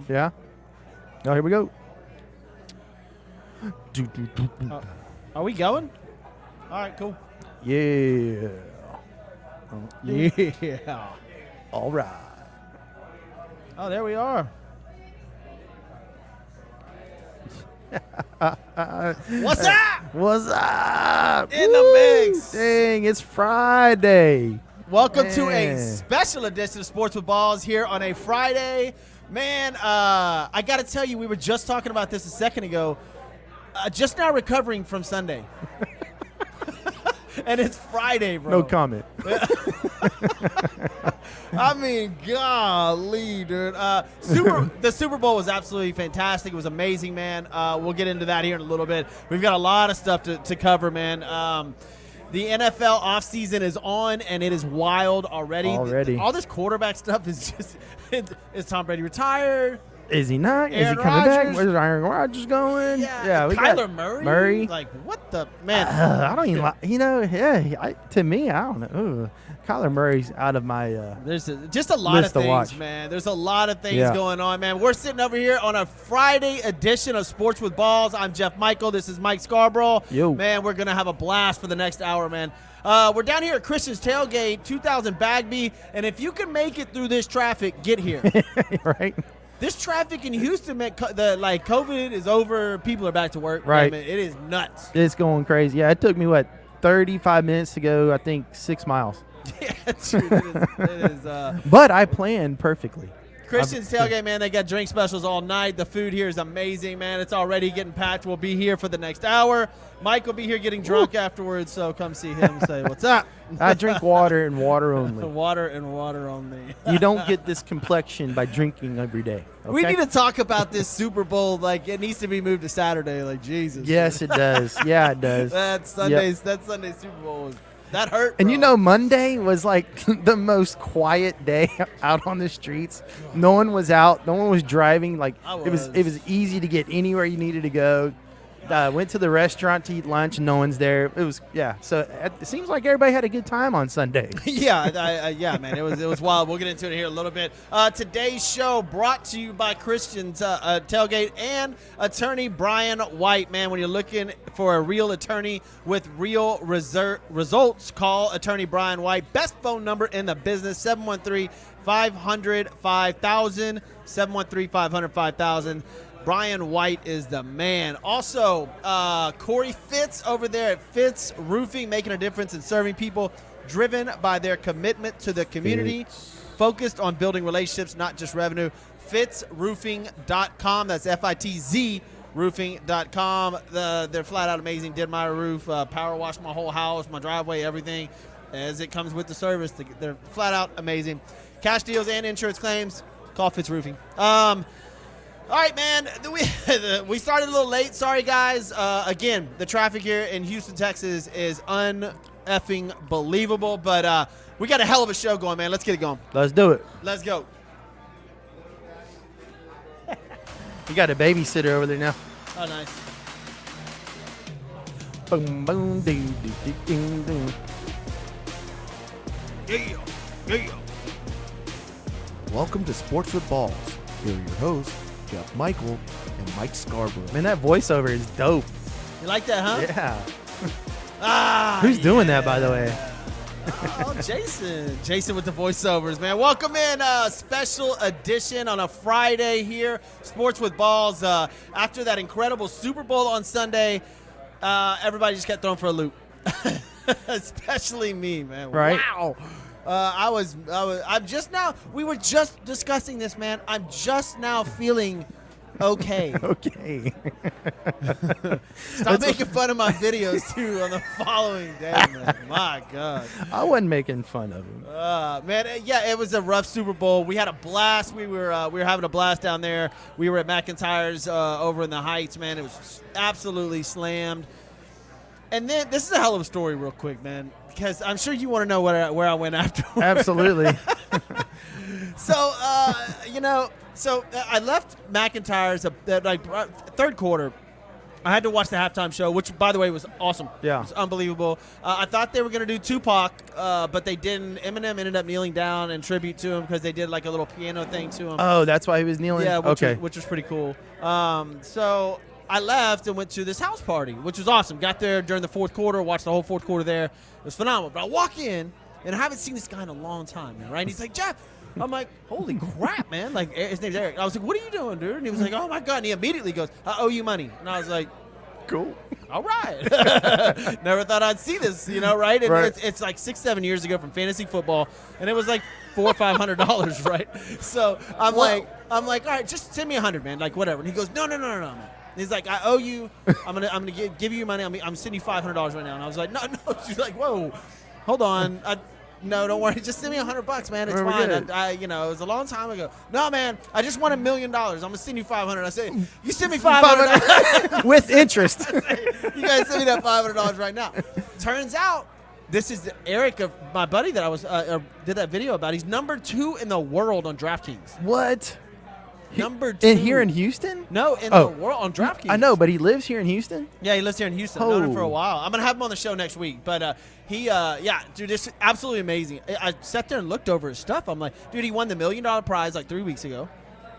Yeah. Oh, here we go. Are we going? All right, cool. Yeah. Yeah. All right. Oh, there we are. What's up? What's up? In the mix. Dang, it's Friday. Welcome to a Man. special edition of Sports with Balls here on a Friday. Man, I got to tell you, we were just talking about this a second ago. Just now recovering from Sunday. And it's Friday, bro. No comment. I mean, golly, dude. The Super Bowl was absolutely fantastic. It was amazing, man. We'll get into that here in a little bit. We've got a lot of stuff to cover, man. The NFL offseason is on, and it is wild already. All this quarterback stuff is just – is Tom Brady retired? Is he not? Is he Aaron coming back? Rodgers? Where's Aaron Rodgers going? Yeah, we Kyler got Murray? Like, what the – man. I don't even like – to me, I don't know. Ooh, Kyler Murray's out of my There's just a lot of list to things, watch. man. There's a lot of things Yeah. going on, man. We're sitting over here on a Friday edition of Sports with Balls. I'm Jeff Michael. This is Mike Scarborough. Yo. Man, we're going to have a blast for the next hour, man. We're down here at Christian's Tailgate, 2000 Bagby, and if you can make it through this traffic, get here. right? This traffic in Houston, man, COVID is over. People are back to work. Right. Man, it is nuts. It's going crazy. Yeah, it took me, 35 minutes to go, I think, 6 miles. Yeah, true. It is But I planned perfectly. Christian's Tailgate, man, they got drink specials all night. The food here is amazing, man. It's already getting packed. We'll be here for the next hour. Mike will be here getting drunk afterwards, so come see him. Say, what's up? I drink water and water only. Water and water only. You don't get this complexion by drinking every day. Okay? We need to talk about this Super Bowl. Like, it needs to be moved to Saturday. Like, Jesus. Yes, it does. Yeah, it does. That Sunday's Super Bowl was that hurt. And bro. you know, Monday was like the most quiet day out on the streets. No one was out. No one was driving. Like it was easy to get anywhere you needed to go. Went to the restaurant to eat lunch. No one's there. It was So it seems like everybody had a good time on Sunday. yeah, man. It was wild. We'll get into it here in a little bit. Today's show brought to you by Christian's Tailgate and attorney Brian White. Man, when you're looking for a real attorney with real results, call attorney Brian White. Best phone number in the business, 713-500-5000, 713-500-5000. Brian White is the man. Also, Corey Fitz over there at Fitz Roofing, making a difference in serving people, driven by their commitment to the community, focused on building relationships, not just revenue. FitzRoofing.com. That's F-I-T-Z roofing.com. They're flat out amazing. Did my roof, power washed my whole house, my driveway, everything. As it comes with the service, they're flat out amazing. Cash deals and insurance claims, call Fitz Roofing. All right, man, we started a little late. Sorry, guys. Again, the traffic here in Houston, Texas is un-effing believable, but we got a hell of a show going, man. Let's get it going. Let's do it. Let's go. You got a babysitter over there now. Oh, nice. Boom, boom, ding, ding, ding, ding, ding. Yeah. Welcome to Sports with Balls. Here are your hosts, Jeff Michael and Mike Scarborough. Man, that voiceover is dope. You like that, huh? Yeah. Who's doing that, by the way? Oh, Jason. Jason with the voiceovers, man. Welcome in. Special edition on a Friday here. Sports with Balls. After that incredible Super Bowl on Sunday, everybody just got thrown for a loop. Especially me, man. Right. Wow. We were just discussing this, man. I'm just now feeling okay. Okay. Stop making fun of my videos, too, on the following day, man. My God. I wasn't making fun of him. Man, yeah, it was a rough Super Bowl. We had a blast. We were having a blast down there. We were at McIntyre's over in the Heights, man. It was absolutely slammed. And then this is a hell of a story real quick, man, because I'm sure you want to know where I went afterwards. Absolutely. So, I left McIntyre's third quarter. I had to watch the halftime show, which, by the way, was awesome. Yeah. It was unbelievable. I thought they were going to do Tupac, but they didn't. Eminem ended up kneeling down in tribute to him because they did like a little piano thing to him. Oh, that's why he was kneeling? Yeah, okay. which was pretty cool. So I left and went to this house party, which was awesome. Got there during the fourth quarter, watched the whole fourth quarter there. It was phenomenal. But I walk in, and I haven't seen this guy in a long time, man, right? And he's like, Jeff. I'm like, holy crap, man. Like, his name's Eric. I was like, what are you doing, dude? And he was like, oh, my God. And he immediately goes, I owe you money. And I was like, cool. All right. Never thought I'd see this, right? And right. It's like 6-7 years ago from fantasy football, and it was like $400 or $500, right? So I'm like, all right, just send me $100, man, like whatever. And he goes, no, man. He's like, I owe you. I'm gonna give you your money. I'm sending you $500 right now. And I was like, no. She's like, whoa, hold on. No, don't worry. Just send me $100, man. It's fine. It was a long time ago. No, man. I just won $1 million. I'm gonna send you $500. I said, you send me $500 with interest. You guys send me that $500 right now. Turns out, this is Eric, of my buddy that I was did that video about. He's number 2 in the world on DraftKings. What? Number 2. Here in Houston? No, in the world on DraftKings. I know, but he lives here in Houston? Yeah, he lives here in Houston. I've known him for a while. I'm going to have him on the show next week. But dude, this is absolutely amazing. I sat there and looked over his stuff. I'm like, dude, he won the $1 million prize like 3 weeks ago.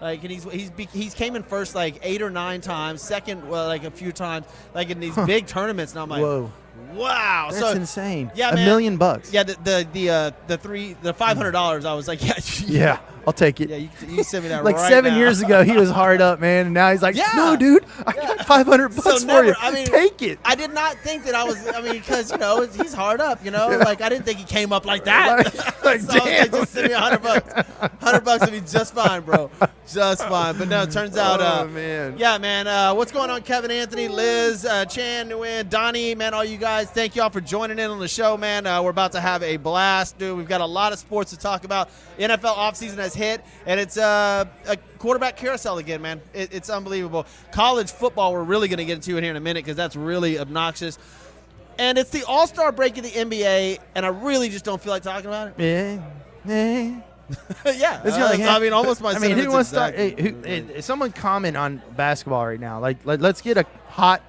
Like, and he's came in first like 8 or 9 times, second like a few times, like in these big tournaments. And I'm like, whoa. Wow, that's insane. Yeah, $1 million. Yeah, the $500. I was like, yeah, I'll take it. Yeah, you send me that like right 7 now. years ago, he was hard up, man, and now he's like, no, dude, I got $500 for you. I mean, take it. I did not think that I was. I mean, because he's hard up. Like I didn't think he came up like that. like so damn. I was like, just send me $100. $100 would be just fine, bro. Just fine. But no, it turns out. Oh man. Yeah, man. What's going on, Kevin, Anthony, Liz, Chan, Nguyen, Donnie, man, all you guys. Thank you all for joining in on the show, man. We're about to have a blast, dude. We've got a lot of sports to talk about. NFL offseason has hit, and it's a quarterback carousel again, man. It's unbelievable. College football, we're really going to get into it here in a minute because that's really obnoxious. And it's the All-Star break of the NBA, and I really just don't feel like talking about it. Yeah. Yeah. I mean, almost my sentiments. Who wants exactly. to start? Someone comment on basketball right now. Like, let's get a hot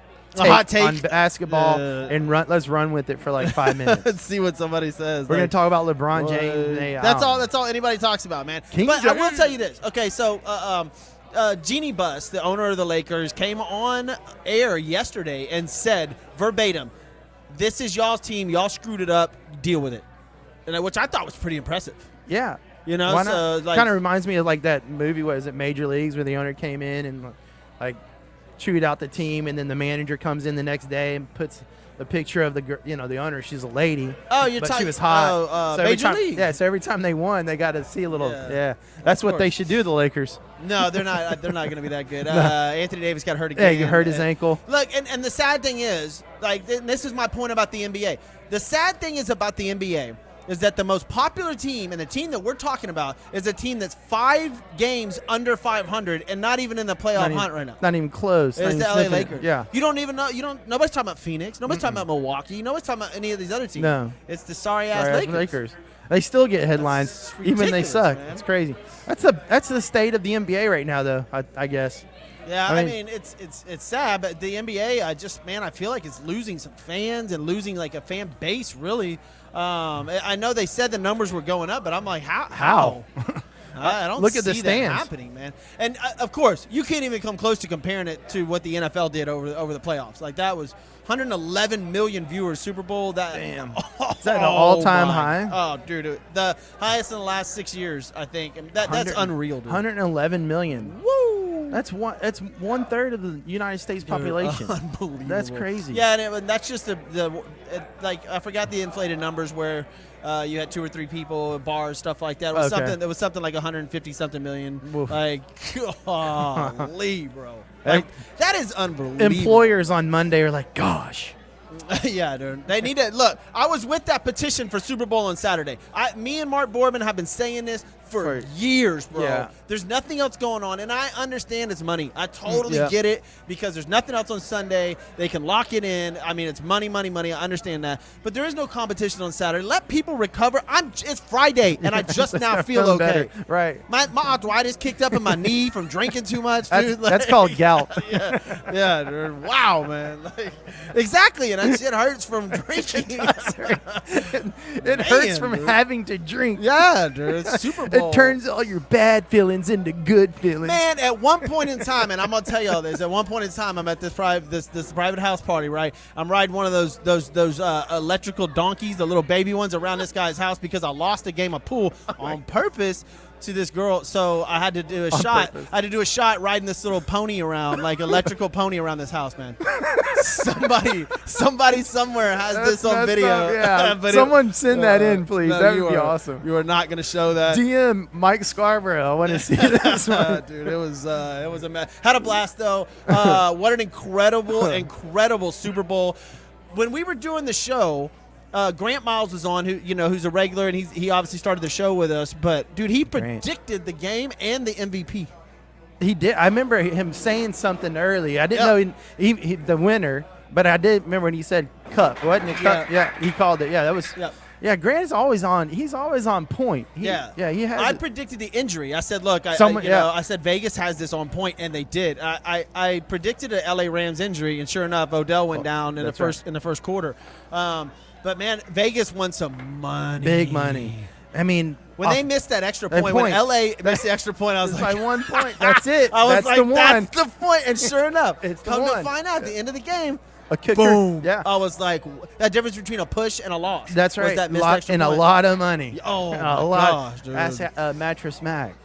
take on basketball and let's run with it for like 5 minutes. Let's see what somebody says. We're gonna talk about LeBron James. That's all anybody talks about, man. But I will tell you this. Okay, so Jeannie Buss, the owner of the Lakers, came on air yesterday and said verbatim, "This is y'all's team. Y'all screwed it up. Deal with it," which I thought was pretty impressive. Yeah. Why so like, kind of reminds me of like that movie. What is it, Major Leagues, where the owner came in and like chewed out the team, and then the manager comes in the next day and puts a picture of the owner. She's a lady. Oh, you're but she was hot. So Major League. Yeah, so every time they won, they got to see a little. Yeah, that's what they should do. The Lakers. No, they're not. They're not going to be that good. Anthony Davis got hurt again. Yeah, he hurt his ankle. Look, and the sad thing is, like, this is my point about the NBA. The sad thing is about the NBA is that the most popular team, and the team that we're talking about, is a team that's 5 games under 500 and not even in the playoff hunt right now. Not even close. It's the LA Lakers. Yeah. You don't even know. Nobody's talking about Phoenix. Nobody's talking about Milwaukee. Nobody's talking about any of these other teams. No. It's the sorry-ass Lakers. They still get headlines, even they suck. Man. It's crazy. That's the state of the NBA right now, though, I guess. Yeah, I mean it's sad, but the NBA, I feel like it's losing some fans and losing like a fan base, really. I know they said the numbers were going up, but I'm like, how? I don't look at the see stands that happening, man. And of course, you can't even come close to comparing it to what the NFL did over the playoffs. Like that was 111 million viewers Super Bowl. Damn, is that an all-time high? Oh, dude, the highest in the last 6 years, I think. And that's unreal, dude. 111 million. Woo! That's 1/3 of the United States population. Unbelievable. That's crazy. Yeah, and that's just like I forgot the inflated numbers where you had 2 or 3 people, bars, stuff like that. It was something like 150 something million. Oof. Like, golly, bro. Like that is unbelievable. Employers on Monday are like, gosh. Yeah, dude. They need to look. I was with that petition for Super Bowl on Saturday. Me and Mark Boardman have been saying this for years, bro. Yeah. There's nothing else going on, and I understand it's money. I totally get it because there's nothing else on Sunday. They can lock it in. I mean, it's money, money, money. I understand that, but there is no competition on Saturday. Let people recover. It's Friday, and I just now feel okay. Better. Right. My arthritis kicked up in my knee from drinking too much, dude. That's called gout. Yeah, dude. Wow, man. Like, exactly, and that shit hurts from drinking. It hurts from having to drink. Yeah, dude. It's Super Bowl. It turns all your bad feelings into good feelings. Man, at one point in time, and I'm gonna tell y'all this. At one point in time, I'm at this private house party. Right, I'm riding one of those electrical donkeys, the little baby ones, around this guy's house because I lost a game of pool on purpose to this girl. So I had to do a shot. I had to do a shot riding this little pony around, like electrical pony around this house, man. Somebody somewhere has this on video. Yeah. But someone send that in, please. No, that would be awesome. You are not going to show that. DM Mike Scarborough. I want to see this one. Dude, it was a mess. Had a blast though. What an incredible Super Bowl. When we were doing the show, Grant Miles was on, who's a regular, and he obviously started the show with us. But dude, he predicted the game and the MVP. He did. I remember him saying something early. I didn't know he the winner, but I did remember when he said cup, wasn't it? Cup? Yeah, he called it. Yeah, that was. Yeah. Yeah, Grant is always on. He's always on point. He has. I predicted the injury. I said, look, I said Vegas has this on point, and they did. I predicted an LA Rams injury, and sure enough, Odell went down in the first quarter. But man, Vegas won some money. Big money. I mean, when they missed that extra point, when LA missed the extra point, I was like, by 1 point. That's it. I was that's like, the one. that's the point. And sure enough, it's come the to one. find out at the end of the game, a kicker. Boom. Yeah. I was like, that difference between a push and a loss. That's right. Was that missed extra and point. a lot of money. Oh, a my lot. gosh, dude. That's Mattress Mac.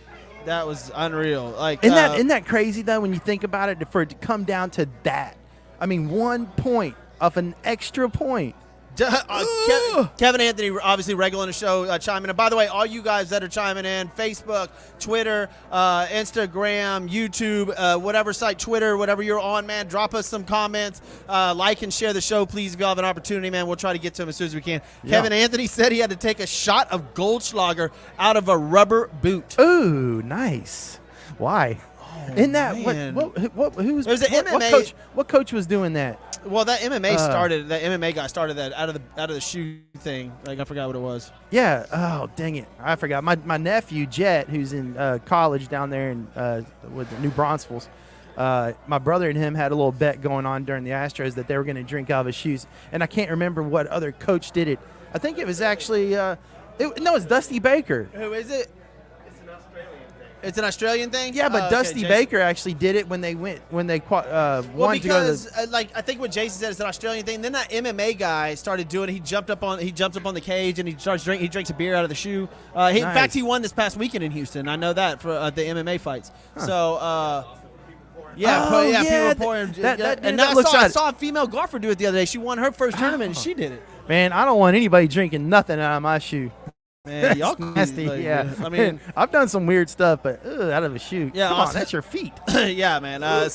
That was unreal. Like, isn't that crazy though when you think about it, for it to come down to that? I mean, 1 point off an extra point. Kevin Anthony, obviously regular on the show, chiming in. By the way, all you guys that are chiming in, Facebook, Twitter, Instagram, YouTube, whatever site, Twitter, whatever you're on, man, drop us some comments. Like and share the show, please, if you have an opportunity, man. We'll try to get to them as soon as we can. Yeah. Kevin Anthony said he had to take a shot of Goldschlager out of a rubber boot. Ooh, nice. Why? In that, who was? It was an MMA. What coach was doing that? Well, that MMA guy started that out of the shoe thing. Like, I forgot what it was. Yeah. Oh, dang it. I forgot. My nephew, Jet, who's in college down there with the New Braunfels, my brother and him had a little bet going on during the Astros that they were going to drink out of his shoes. And I can't remember what other coach did it. I think it was actually it's Dusty Baker. Who is it? It's an Australian thing? Yeah, but Dusty Baker actually did it when they won to go to the... I think what Jason said is an Australian thing. Then that MMA guy started doing it. He jumps up on the cage and he starts drinking. He drinks a beer out of the shoe. In fact, he won this past weekend in Houston. I know that for the MMA fights. Huh. So, people pouring. And I saw a female golfer do it the other day. She won her first tournament and she did it. Man, I don't want anybody drinking nothing out of my shoe. Man, y'all nasty. Like, yeah, I mean, I've done some weird stuff, but out of a shoe. Yeah, come on, that's your feet. Yeah, man.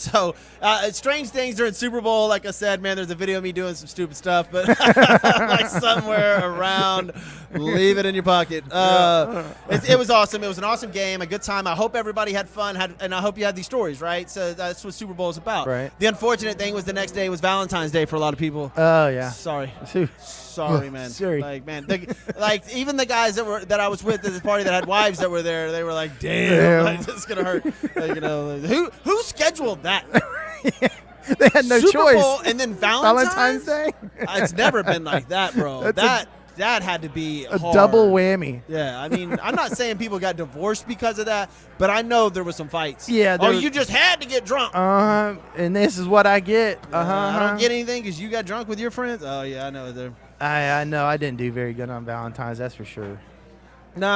Strange things during Super Bowl. Like I said, man, there's a video of me doing some stupid stuff, but like somewhere around, leave it in your pocket. It was awesome. It was an awesome game, a good time. I hope everybody had fun, and I hope you had these stories, right? So that's what Super Bowl is about. Right. The unfortunate thing was the next day was Valentine's Day for a lot of people. Oh yeah. Sorry, man. Sorry. Like, man, even the guys that I was with at this party that had wives that were there, they were like, "Damn, like, this is gonna hurt." Like, who scheduled that? They had no Super choice. Bowl and then Valentine's Day. It's never been like that, bro. That had to be a hard. double whammy. Yeah, I mean, I'm not saying people got divorced because of that, but I know there was some fights. Yeah. You just had to get drunk. And this is what I get. I don't get anything because you got drunk with your friends. Oh yeah, I know there. I know I didn't do very good on Valentine's. That's for sure. No,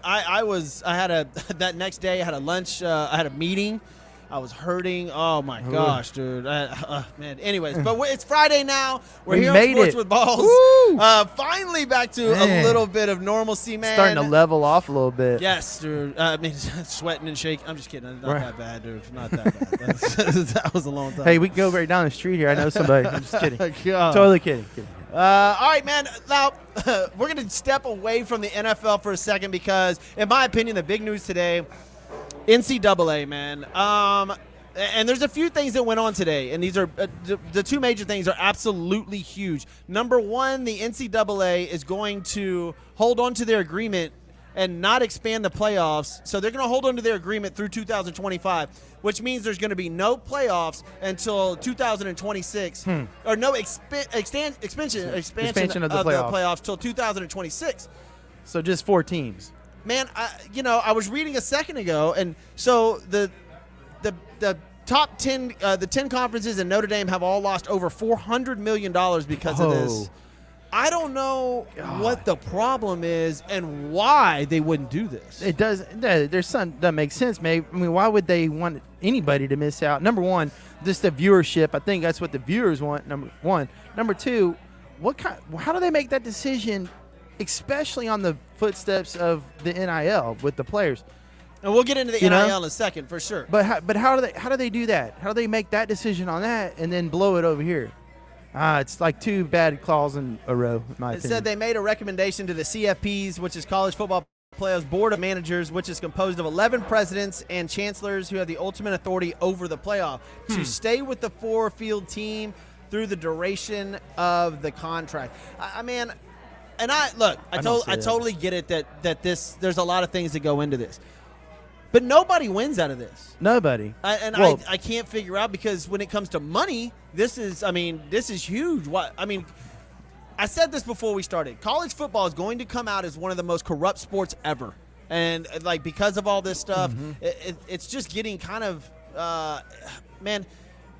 that next day I had a lunch. I had a meeting I was hurting. Oh my gosh, dude. Man. Anyways, but it's Friday now. We're here on Sports with Balls. Finally back to a little bit of normalcy, man. Starting to level off a little bit. Yes, dude. I mean, sweating and shaking. I'm just kidding. Not that bad, dude. Not that bad. That was a long time. Hey, we can go right down the street here. I know somebody. I'm just kidding. Totally kidding. All right, man. Now, we're going to step away from the NFL for a second because, in my opinion, the big news today, NCAA, man. And there's a few things that went on today, and these are the two major things are absolutely huge. Number one, the NCAA is going to hold on to their agreement and not expand the playoffs. So they're going to hold on to their agreement through 2025, which means there's going to be no playoffs until 2026, or no expansion of the playoffs till 2026. So just 4 teams. Man, I was reading a second ago, and so the top 10, the 10 conferences in Notre Dame have all lost over $400 million because of this. I don't know what the problem is and why they wouldn't do this. It does. There's something that makes sense, maybe. I mean, why would they want anybody to miss out? Number one, just the viewership. I think that's what the viewers want. Number one. Number two, how do they make that decision, especially on the footsteps of the NIL with the players? And we'll get into the NIL in a second for sure. But how do they do that? How do they make that decision on that and then blow it over here? It's like 2 bad calls in a row, in my opinion. It said they made a recommendation to the CFPs, which is College Football Playoffs Board of Managers, which is composed of 11 presidents and chancellors who have the ultimate authority over the playoff, to stay with the 4-field team through the duration of the contract. I totally get it that there's a lot of things that go into this. But nobody wins out of this. Nobody. I can't figure out, because when it comes to money, this is huge. I said this before we started. College football is going to come out as one of the most corrupt sports ever. And because of all this stuff, it's just getting kind of,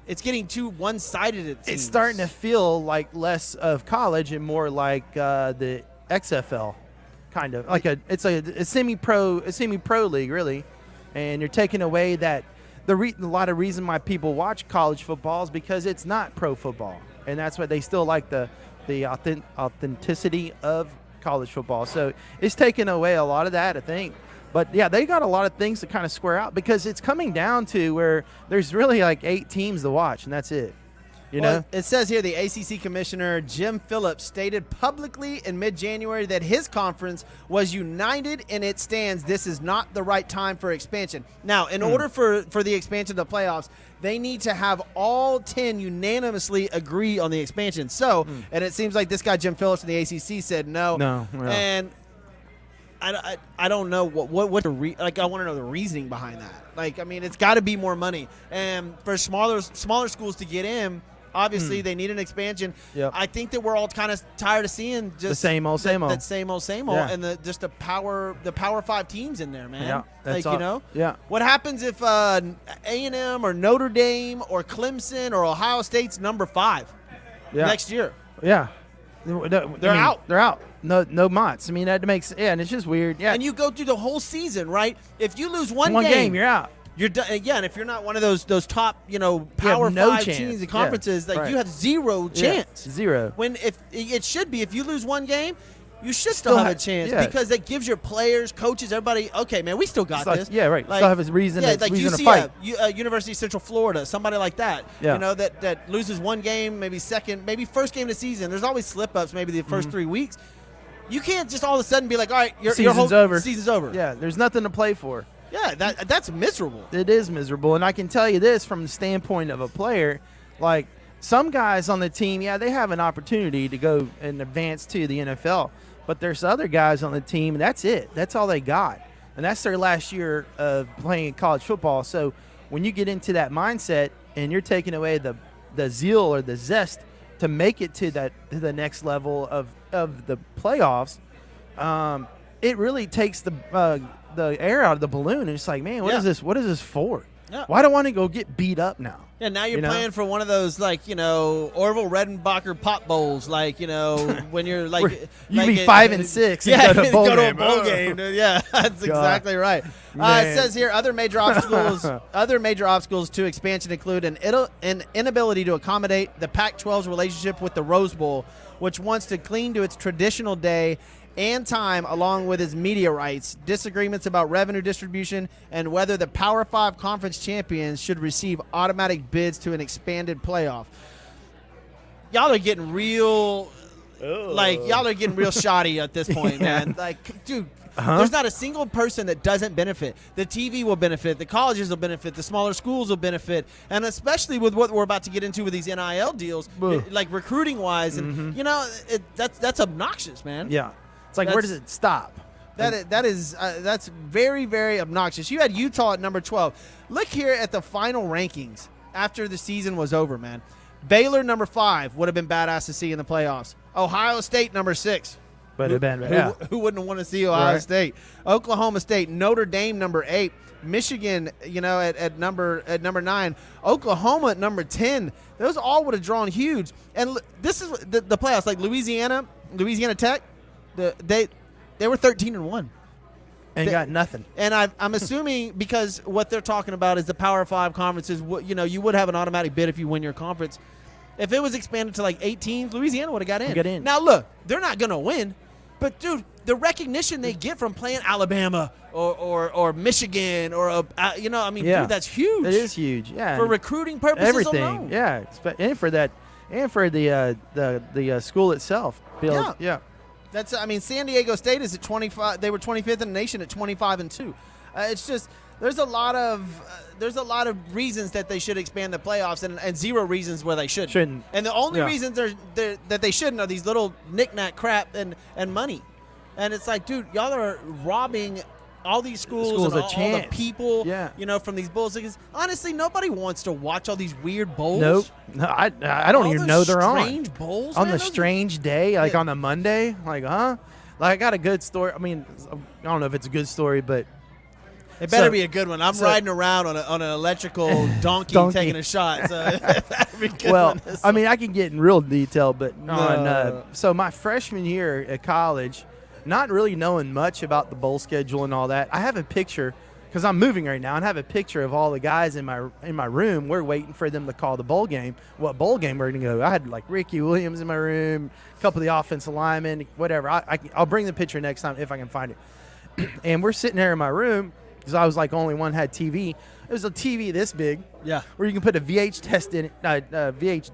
it's getting too one-sided, it seems. It's starting to feel like less of college and more like the XFL, kind of. It's a semi-pro league, really. And you're taking away that a lot of reason why people watch college football is because it's not pro football, and that's why they still like the authenticity of college football. So it's taken away a lot of that, I think. But yeah, they got a lot of things to kind of square out, because it's coming down to where there's really like 8 teams to watch, and that's it. You know, it says here the ACC commissioner Jim Phillips stated publicly in mid-January that his conference was united in its stands. This is not the right time for expansion. Now, in order for the expansion of the playoffs, they need to have all 10 unanimously agree on the expansion. So, and it seems like this guy Jim Phillips in the ACC said no. No. And I don't know what I want to know the reasoning behind that. It's got to be more money, and for smaller schools to get in. Obviously, they need an expansion. Yep. I think that we're all kind of tired of seeing just the same old, that same old, yeah. and the Power 5 teams in there, man. Yeah, Yeah. What happens if A&M or Notre Dame or Clemson or Ohio State's number 5 next year? Yeah. They're out. They're out. No Mott's. That makes and it's just weird. Yeah. And you go through the whole season, right? If you lose one game, you're out. You're done. Yeah, and if you're not one of those top, Power 5 teams and conferences, you have zero chance. Zero. When if it should be, if you lose one game, you should still have a chance, because that gives your players, coaches, everybody. Okay, man, we still got this. Yeah, right. Still have a reason. Yeah, like reason UCF, to fight. University of Central Florida, somebody like that. Yeah. That loses one game, maybe second, maybe first game of the season. There's always slip-ups, maybe the first 3 weeks. You can't just all of a sudden be like, all right, your whole season's over. Yeah, there's nothing to play for. Yeah, that's miserable. It is miserable, and I can tell you this from the standpoint of a player, like some guys on the team, they have an opportunity to go and advance to the NFL, but there's other guys on the team, and that's it. That's all they got, and that's their last year of playing college football. So when you get into that mindset and you're taking away the zeal or the zest to make it to the next level of the playoffs, it really takes the air out of the balloon. And it's like, man, what is this? What is this for? Yeah. Why do I want to go get beat up now? Yeah, now you're You know? playing for one of those, like, Orville Redenbacher pop bowls, like, when you're like. You like be 5 and 6 and Yeah, go to a bowl go to a game. bowl game. Yeah, that's exactly right. It Man. says here other major obstacles to expansion include an inability to accommodate the Pac-12's relationship with the Rose Bowl, which wants to cling to its traditional day and time along with its media rights, disagreements about revenue distribution, and whether the Power 5 conference champions should receive automatic bids to an expanded playoff. Y'all are getting real shoddy at this point, man. Like, dude, there's not a single person that doesn't benefit. The TV will benefit, the colleges will benefit, the smaller schools will benefit, and especially with what we're about to get into with these NIL deals, like recruiting wise, and that's obnoxious, man. Yeah. It's like, where does it stop? That's very, very obnoxious. You had Utah at number 12. Look here at the final rankings after the season was over, man. Baylor number 5 would have been badass to see in the playoffs. Ohio State number 6. But Who wouldn't want to see Ohio State? Oklahoma State, Notre Dame number 8, Michigan, at number 9, Oklahoma at number 10. Those all would have drawn huge. And this is the playoffs, like Louisiana Tech. They were 13-1. And got nothing. And I'm assuming because what they're talking about is the Power 5 conferences. You would have an automatic bid if you win your conference. If it was expanded to like 8 teams, Louisiana would have got in. Now look, they're not going to win, but dude, the recognition they get from playing Alabama or Michigan dude, that's huge. It is huge. Yeah. For recruiting purposes everything. alone. Yeah. And for that, and for the school itself. Yeah. San Diego State is at 25. They were 25th in the nation at 25-2. It's just there's a lot of reasons that they should expand the playoffs, and zero reasons where they shouldn't. And the only reasons that they shouldn't are these little knick-knack crap and money. And it's like, dude, y'all are robbing all these schools and all the people, from these bowls. Because honestly, nobody wants to watch all these weird bowls. Nope. No, I don't even know they're on. Strange bowls on the strange day, like on a Monday, like Like I got a good story. I mean, I don't know if it's a good story, but it better be a good one. I'm riding around on an electrical donkey taking a shot. So that'd be a good one. I mean, I can get in real detail, but so my freshman year at college, not really knowing much about the bowl schedule and all that, I have a picture because I'm moving right now and I have a picture of all the guys in my room. We're waiting for them to call the bowl game. What bowl game we're going to go? I had like Ricky Williams in my room, a couple of the offensive linemen, whatever. I'll bring the picture next time if I can find it. And we're sitting there in my room because I was like only one had TV. It was a TV this big, where you can put a VH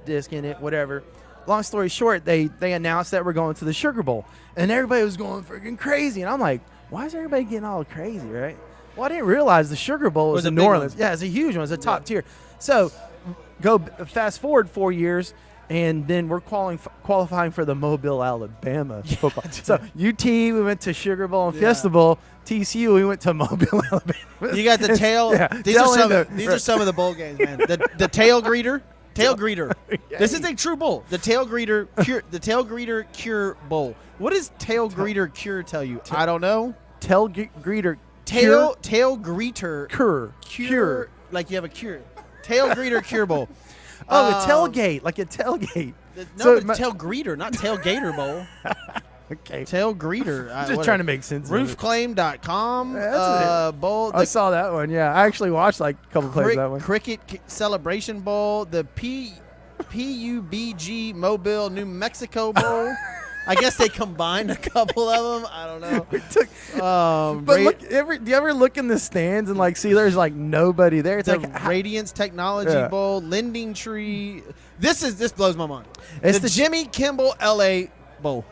disc in it, whatever. Long story short, they announced that we're going to the Sugar Bowl, and everybody was going freaking crazy. And I'm like, why is everybody getting all crazy, right? Well, I didn't realize the Sugar Bowl was in New Orleans. Yeah, it's a huge one. It's a top tier. So go fast forward 4 years, and then we're qualifying for the Mobile, Alabama football. So UT, we went to Sugar Bowl and Fiesta Bowl. TCU, we went to Mobile, Alabama. You got the tail. These are some of the bowl games, man. The tail greeter. Tail greeter. This is a true bowl. The tail greeter cure bowl. What does tail greeter cure tell you? I don't know. Tail greeter tail greeter cure. Like you have a cure. Tail greeter cure bowl. Oh, the tailgate, like a tailgate. But tail greeter, not tailgater bowl. Okay. Tail greeter. Just trying to make sense of it. Roofclaim.com. Bowl. I saw that one, yeah. I actually watched like a couple plays of that one. Cricket Celebration Bowl. The PUBG Mobile New Mexico Bowl. I guess they combined a couple of them. I don't know. But look, do you ever look in the stands and like see there's like nobody there? It's like Radiance Technology Bowl, Lending Tree. This blows my mind. It's the Jimmy Kimball LA Bowl.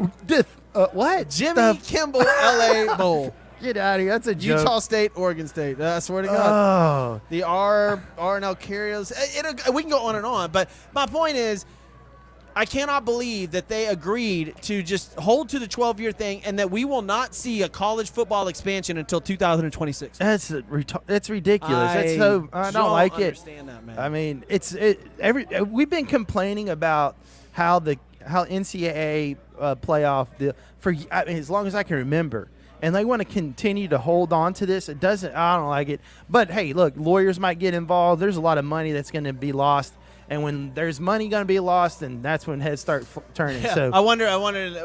What? Jimmy Kimball LA Bowl. Get out of here. That's a joke. Utah State, Oregon State. I swear to God. Oh. The R&L Carriers. We can go on and on, but my point is, I cannot believe that they agreed to just hold to the 12-year thing and that we will not see a college football expansion until 2026. It's ridiculous. I don't like it. Understand that, man. I mean, we've been complaining about how Ncaa playoff as long as I can remember. and they want to continue to hold on to this. I don't like it. But hey, look, lawyers might get involved. There's a lot of money that's going to be lost. And when there's money going to be lost, then that's when heads start turning. Yeah. So I wonder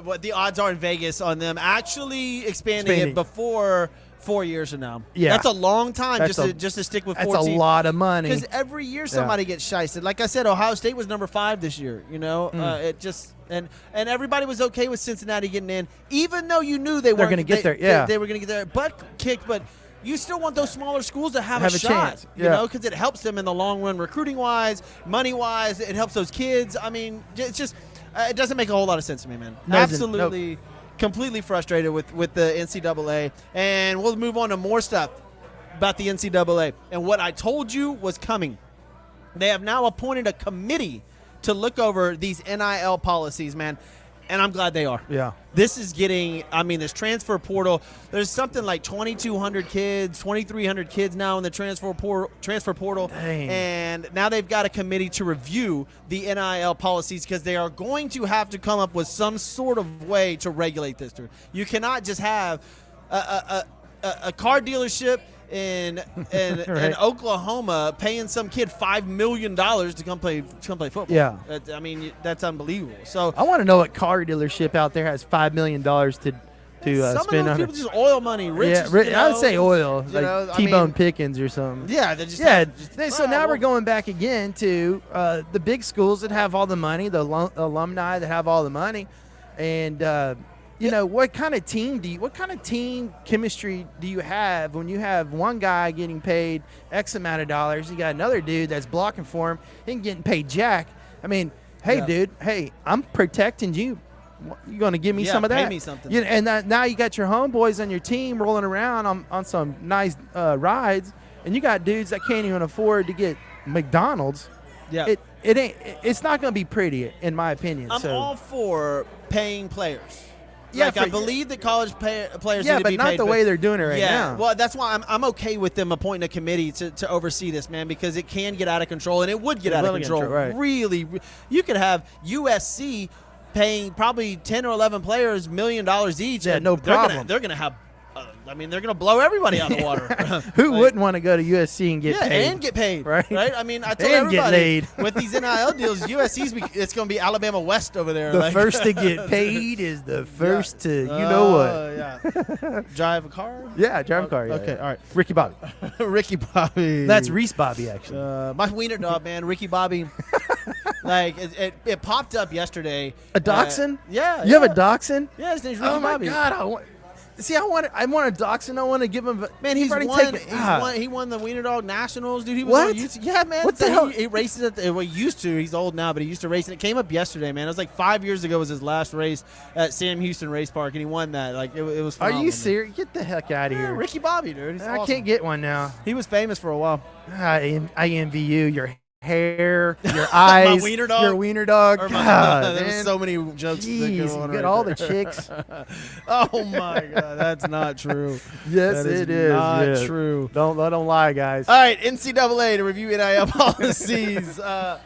what the odds are in Vegas on them actually expanding it before 4 years from now. Yeah. That's a long time That's just to stick with 14. that's a lot of money. Because every year somebody gets shysted. Like I said, Ohio State was number 5 this year. It just and everybody was okay with Cincinnati getting in, even though you knew they were going to get there. Yeah, they were going to get their butt kicked, but. You still want those smaller schools to have a shot, chance. because it helps them in the long run, recruiting-wise, money-wise. It helps those kids. I mean, it's just it doesn't make a whole lot of sense to me, man. Absolutely, completely frustrated with the NCAA. And we'll move on to more stuff about the NCAA. And what I told you was coming. They have now appointed a committee to look over these NIL policies, man. And I'm glad they are. Yeah. This is getting, this transfer portal. There's something like 2,200 kids, 2,300 kids now in the transfer portal. Dang. And now they've got a committee to review the NIL policies because they are going to have to come up with some sort of way to regulate this, dude. You cannot just have a car dealership in Right. Oklahoma paying some kid $5 million to come play football. Yeah. That's unbelievable. So I want to know what car dealership out there has $5 million to some spend of on those people just oil money. Rich, I would say oil, you know, like I T-Bone mean, Pickens or something. Yeah, they just So now we're going back again to the big schools that have all the money, the alumni that have all the money, and what kind of team chemistry do you have when you have one guy getting paid X amount of dollars, you got another dude that's blocking for him and getting paid jack? I mean, hey, dude, I'm protecting you. You're going to give me some of that? Pay me something. And now you got your homeboys on your team rolling around on some nice rides, and you got dudes that can't even afford to get McDonald's. Yeah. It's not going to be pretty, in my opinion. I'm all for paying players. Yeah, I believe that college players need to be paid. Yeah, but not the way they're doing it right now. Well, that's why I'm okay with them appointing a committee to oversee this, man, because it can get out of control, and it would get out of control. Right. Really, you could have USC paying probably 10 or 11 players $1 million each. Yeah, and no problem. They're gonna have. They're going to blow everybody out of the water. Who wouldn't want to go to USC and get paid? And get paid. Right? I mean, I tell And get everybody, laid. with these NIL deals, it's going to be Alabama West over there. The first to get paid is the first to, you know what? Yeah. Drive a car? Yeah, drive a car. Yeah, okay, all right. Ricky Bobby. Ricky Bobby. That's Reese Bobby, actually. My wiener dog, man, Ricky Bobby. It popped up yesterday. A dachshund? Yeah. You have a dachshund? Yeah, his name's Ricky Oh, my Bobby. God. I want a dachshund. I want to give him. Man, he won the Wiener Dog Nationals, dude. He was What? on YouTube. Yeah, man. What the hell? He races he's old now, but he used to race, and it came up yesterday, man. It was like 5 years ago was his last race at Sam Houston Race Park, and he won that. Like, it was Are phenomenal, you man. serious? Get the heck out of Yeah, here. Ricky Bobby, dude. He's I awesome. can't get one now. He was famous for a while. I envy you. Your hair, your eyes, wiener dog? your wiener dog. Or God, there's man. so many jokes that Jeez, go on you get right all there. the chicks. Oh my God, that's not true. Yes, That is it is. not yeah. true. Don't lie, guys. All right, NCAA to review NIL policies. And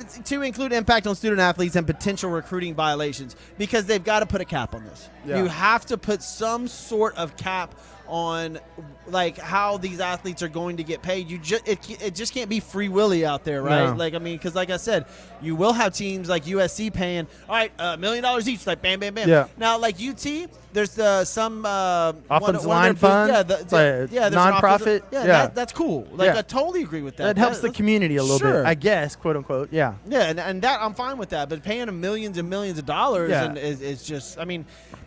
it's to include impact on student athletes and potential recruiting violations, because they've got to put a cap on this. Yeah. You have to put some sort of cap on like how these athletes are going to get paid. It just can't be free willy out there, right? No. Because like I said, you will have teams like USC paying $1 million each, like bam, bam, bam. Yeah. Now, like UT, there's some Offensive one line of their fund? Yeah, It's like a there's an nonprofit? offensive- Yeah. That's cool. Like Yeah. I totally agree with that. That helps the community a little Sure. bit, I guess, quote unquote. Yeah. Yeah, and that I'm fine with that, but paying them millions and millions of dollars Yeah. and is just,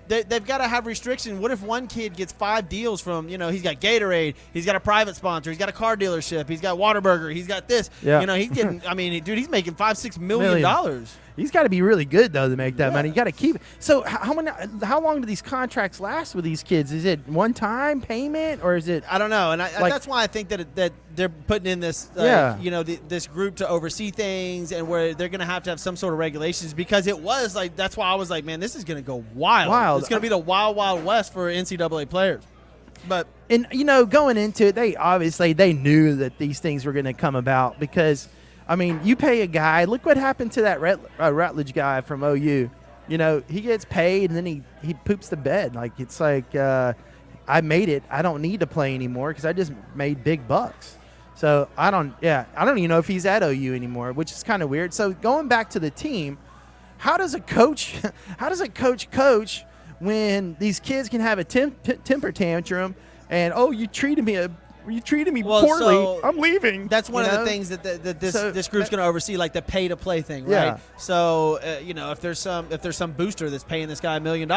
they've got to have restriction. What if one kid gets 5 deals from, he's got Gatorade, he's got a private sponsor, he's got a car dealership, he's got Whataburger, he's got this. Yeah. He's getting, dude, he's making $5-6 million. He's got to be really good though to make that money. You got to keep it. So how long do these contracts last with these kids? Is it one time payment or is it? I don't know, and that's why I think that they're putting in this, this group to oversee things, and where they're going to have some sort of regulations, because it was like, that's why I was like, man, this is going to go wild. It's going to be the wild, wild west for NCAA players. But going into it, they knew that these things were going to come about, because you pay a guy. Look what happened to that Rutledge guy from OU. he gets paid and then he poops the bed. Like, it's like, I made it. I don't need to play anymore because I just made big bucks. So I don't even know if he's at OU anymore, which is kind of weird. So going back to the team, how does a coach coach when these kids can have a temper tantrum and, you treated me poorly, so I'm leaving. That's one of the things that this group's going to oversee, like the pay to play thing, right? Yeah. So if there's some booster that's paying this guy $1 million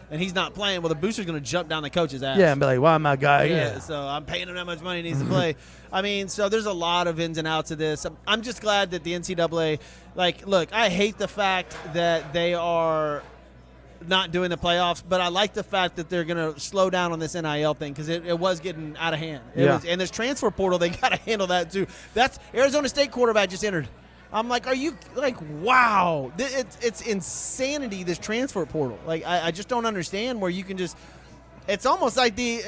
and he's not playing, well, the booster's going to jump down the coach's ass. Yeah, and be like, why my guy? Yeah. So I'm paying him that much money, he needs to play. I mean, so there's a lot of ins and outs of this. I'm just glad that the NCAA, look, I hate the fact that they are not doing the playoffs, but I like the fact that they're going to slow down on this NIL thing because it was getting out of hand. And this transfer portal, they got to handle that too. That's Arizona State quarterback just entered. I'm like, are you wow? It's insanity, this transfer portal. I just don't understand where you can just. It's almost like the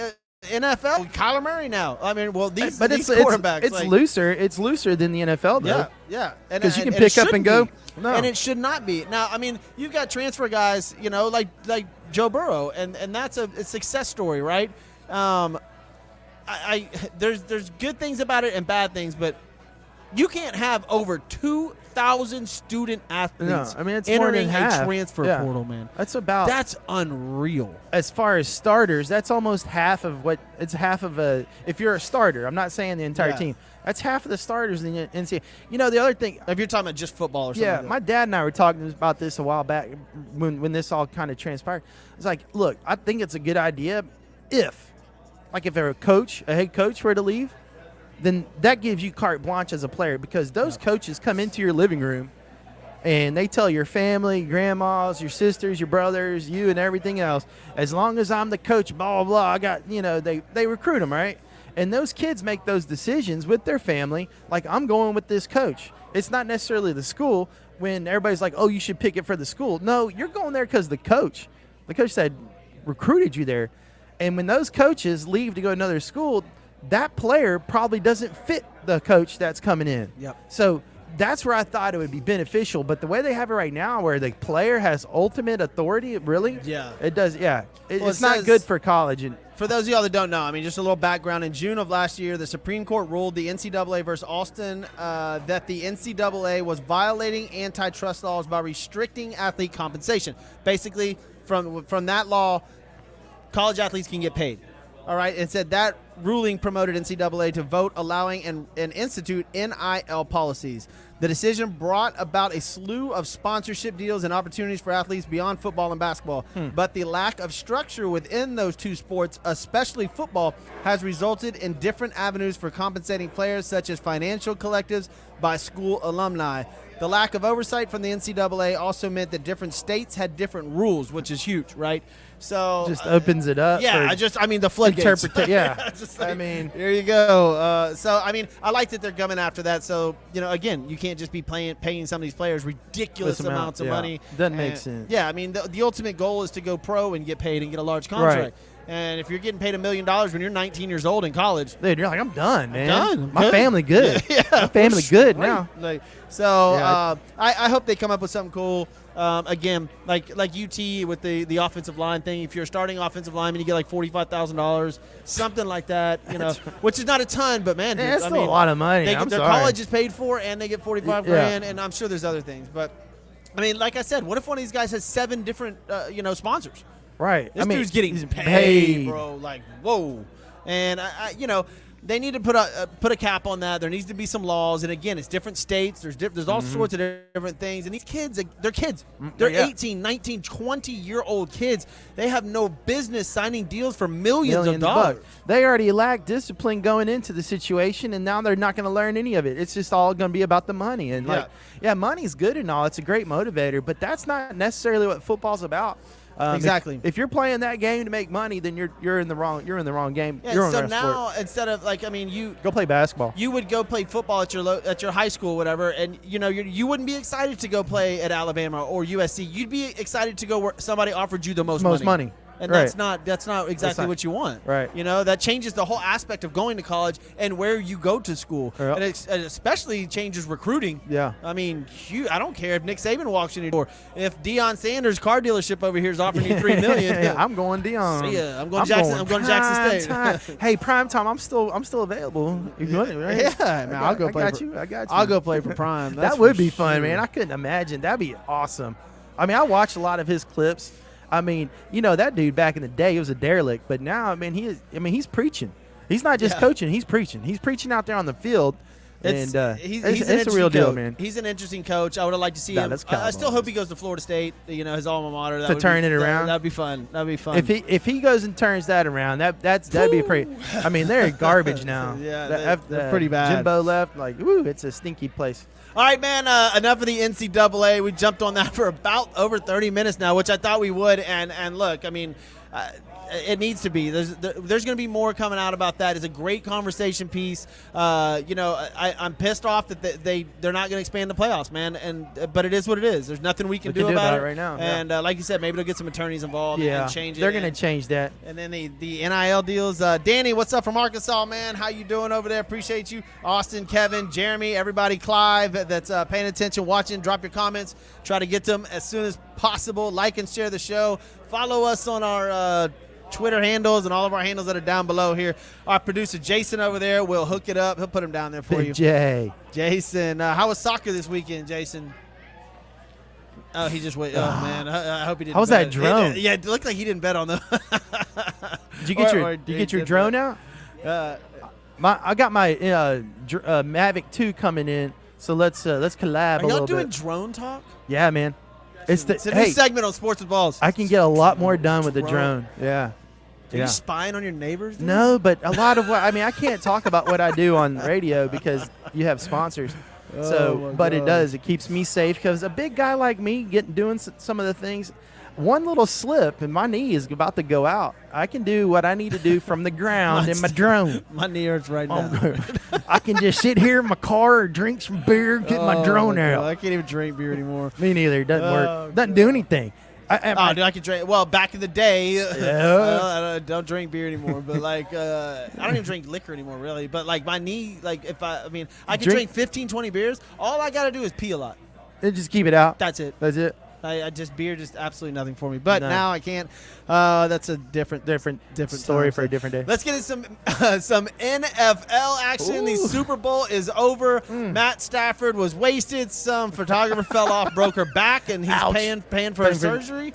NFL, Kyler Murray now. I mean, well, these quarterbacks. It's looser. It's looser than the NFL, though. Yeah. Because you can pick up and go. No. And it should not be. Now, I mean, you've got transfer guys, like Joe Burrow, and that's a success story, right? There's good things about it and bad things, but you can't have over 2,000 student athletes it's entering more than half. a transfer portal, man. That's unreal. As far as starters, that's almost half of what – it's half of a – if you're a starter, I'm not saying the entire team. That's half of the starters in the NCAA. The other thing – if you're talking about just football or something like that. My dad and I were talking about this a while back when this all kind of transpired. It's like, look, I think it's a good idea if they're a head coach were to leave, then that gives you carte blanche as a player because those coaches come into your living room and they tell your family, grandmas, your sisters, your brothers, you and everything else, as long as I'm the coach, blah, blah, blah, I got, they recruit them, right? And those kids make those decisions with their family, like, I'm going with this coach. It's not necessarily the school when everybody's like, you should pick it for the school. No, you're going there because the coach said, recruited you there. And when those coaches leave to go to another school, that player probably doesn't fit the coach that's coming in. Yep. So that's where I thought it would be beneficial. But the way they have it right now, where the player has ultimate authority, really? Yeah. It does, yeah. It's not good for college. And for those of y'all that don't know, I mean, just a little background. In June of last year, the Supreme Court ruled the NCAA versus Austin that the NCAA was violating antitrust laws by restricting athlete compensation. Basically, from that law, college athletes can get paid. All right, it said that ruling promoted NCAA to vote allowing and institute NIL policies. The decision brought about a slew of sponsorship deals and opportunities for athletes beyond football and basketball. But the lack of structure within those two sports, especially football, has resulted in different avenues for compensating players, such as financial collectives by school alumni. The lack of oversight from the NCAA also meant that different states had different rules, which is huge, right? So just opens it up. Yeah, the floodgates. Yeah, there you go. So I like that they're coming after that. So again, you can't just be paying some of these players ridiculous amounts of money. Doesn't make sense. Yeah, the ultimate goal is to go pro and get paid and get a large contract. Right. And if you're getting paid $1 million when you're 19 years old in college, dude, you're like, I'm done, man. I'm My family good. My family good now. I hope they come up with something cool. Again, like UT with the offensive line thing. If you're a starting offensive lineman, you get like $45,000, something like that. Which is not a ton, but man, that's still a lot of money. Their college is paid for, and they get $45,000, and I'm sure there's other things. But like I said, what if one of these guys has 7 different sponsors? Right. This dude's getting paid, bro. Like, whoa. And they need to put a cap on that. There needs to be some laws. And again, it's different states. There's all sorts of different things. And these kids, they're kids. They're 18, 19, 20-year-old kids. They have no business signing deals for millions of dollars. They already lack discipline going into the situation, and now they're not going to learn any of it. It's just all going to be about the money. And money's good and all. It's a great motivator, but that's not necessarily what football's about. Exactly. If you're playing that game to make money, then you're in the wrong game. Yeah, so now instead of you go play basketball. You would go play football at your high school, whatever, and you wouldn't be excited to go play at Alabama or USC. You'd be excited to go where somebody offered you the most money. And Right. that's not exactly what you want. Right. You know, that changes the whole aspect of going to college and where you go to school. Yep. And it especially changes recruiting. Yeah. I mean, I don't care if Nick Saban walks in your door. If Deion Sanders' car dealership over here is offering you $3 million, Yeah, I'm going Deion. See ya. I'm going to Jackson State. Hey, prime time. I'm still available. If you want it, right? Yeah, man, I'll go play. I got you. I'll go play for Prime. That's That would for be fun, sure. man. I couldn't imagine. That'd be awesome. I mean, I watched a lot of his clips. I mean, you know, that dude back in the day, he was a derelict, but now, I mean, he's preaching. He's not just coaching; he's preaching. He's preaching out there on the field. He's It's a real deal, man. He's an interesting coach. I would have liked to see him. that's I still Cowboys. hope he goes to Florida State. You know, his alma mater. To turn it around? That'd be fun. That'd be fun. If he goes and turns that around, that'd be pretty. I mean, they're garbage now. Yeah, they're pretty bad. Jimbo left, like, woo, it's a stinky place. All right, man, enough of the NCAA. We jumped on that for about over 30 minutes now, which I thought we would. And look, I mean, it needs to be. There's going to be more coming out about that. It's a great conversation piece. You know, I'm pissed off that they're not going to expand the playoffs, man. But it is what it is. There's nothing we can do about it right now. And like you said, maybe they'll get some attorneys involved and change it. They're going to change that. And then the NIL deals. Danny, what's up from Arkansas, man? How you doing over there? Appreciate you. Austin, Kevin, Jeremy, everybody, Clive that's paying attention, watching. Drop your comments. Try to get to them as soon as possible. Like and share the show. Follow us on our Twitter handles and all of our handles that are down below here. Our producer Jason over there will hook it up. He'll put them down there for you. Jason, how was soccer this weekend, Jason? Oh, he just went. Oh man, I hope he didn't. How was bet. that drone? It looked like he didn't bet on the. Did you get your drone out? I got my Mavic 2 coming in, so let's collab Are a little y'all doing bit. drone talk? Yeah, man. It's a new segment on Sports with Balls. I can get a lot more done with the drone. Yeah. Are you spying on your neighbors? Dude? No, but a lot of what I mean, I can't talk about what I do on radio because you have sponsors. But it does. It keeps me safe because a big guy like me doing some of the things, one little slip and my knee is about to go out. I can do what I need to do from the ground in my drone. My knee hurts right now. I can just sit here in my car, drink some beer, get my drone out. I can't even drink beer anymore. Me neither. It doesn't work. Doesn't do anything. Dude, I can drink. Well, back in the day, I don't drink beer anymore. But like, I don't even drink liquor anymore, really. But like my knee, like I can drink 15, 20 beers. All I got to do is pee a lot. And just keep it out. That's it. That's it. Beer just absolutely nothing for me. But now I can't. That's a different story for a different day. Let's get in some NFL action. Ooh. The Super Bowl is over. Matt Stafford was wasted. Some photographer fell off, broke her back, and he's paying for her surgery.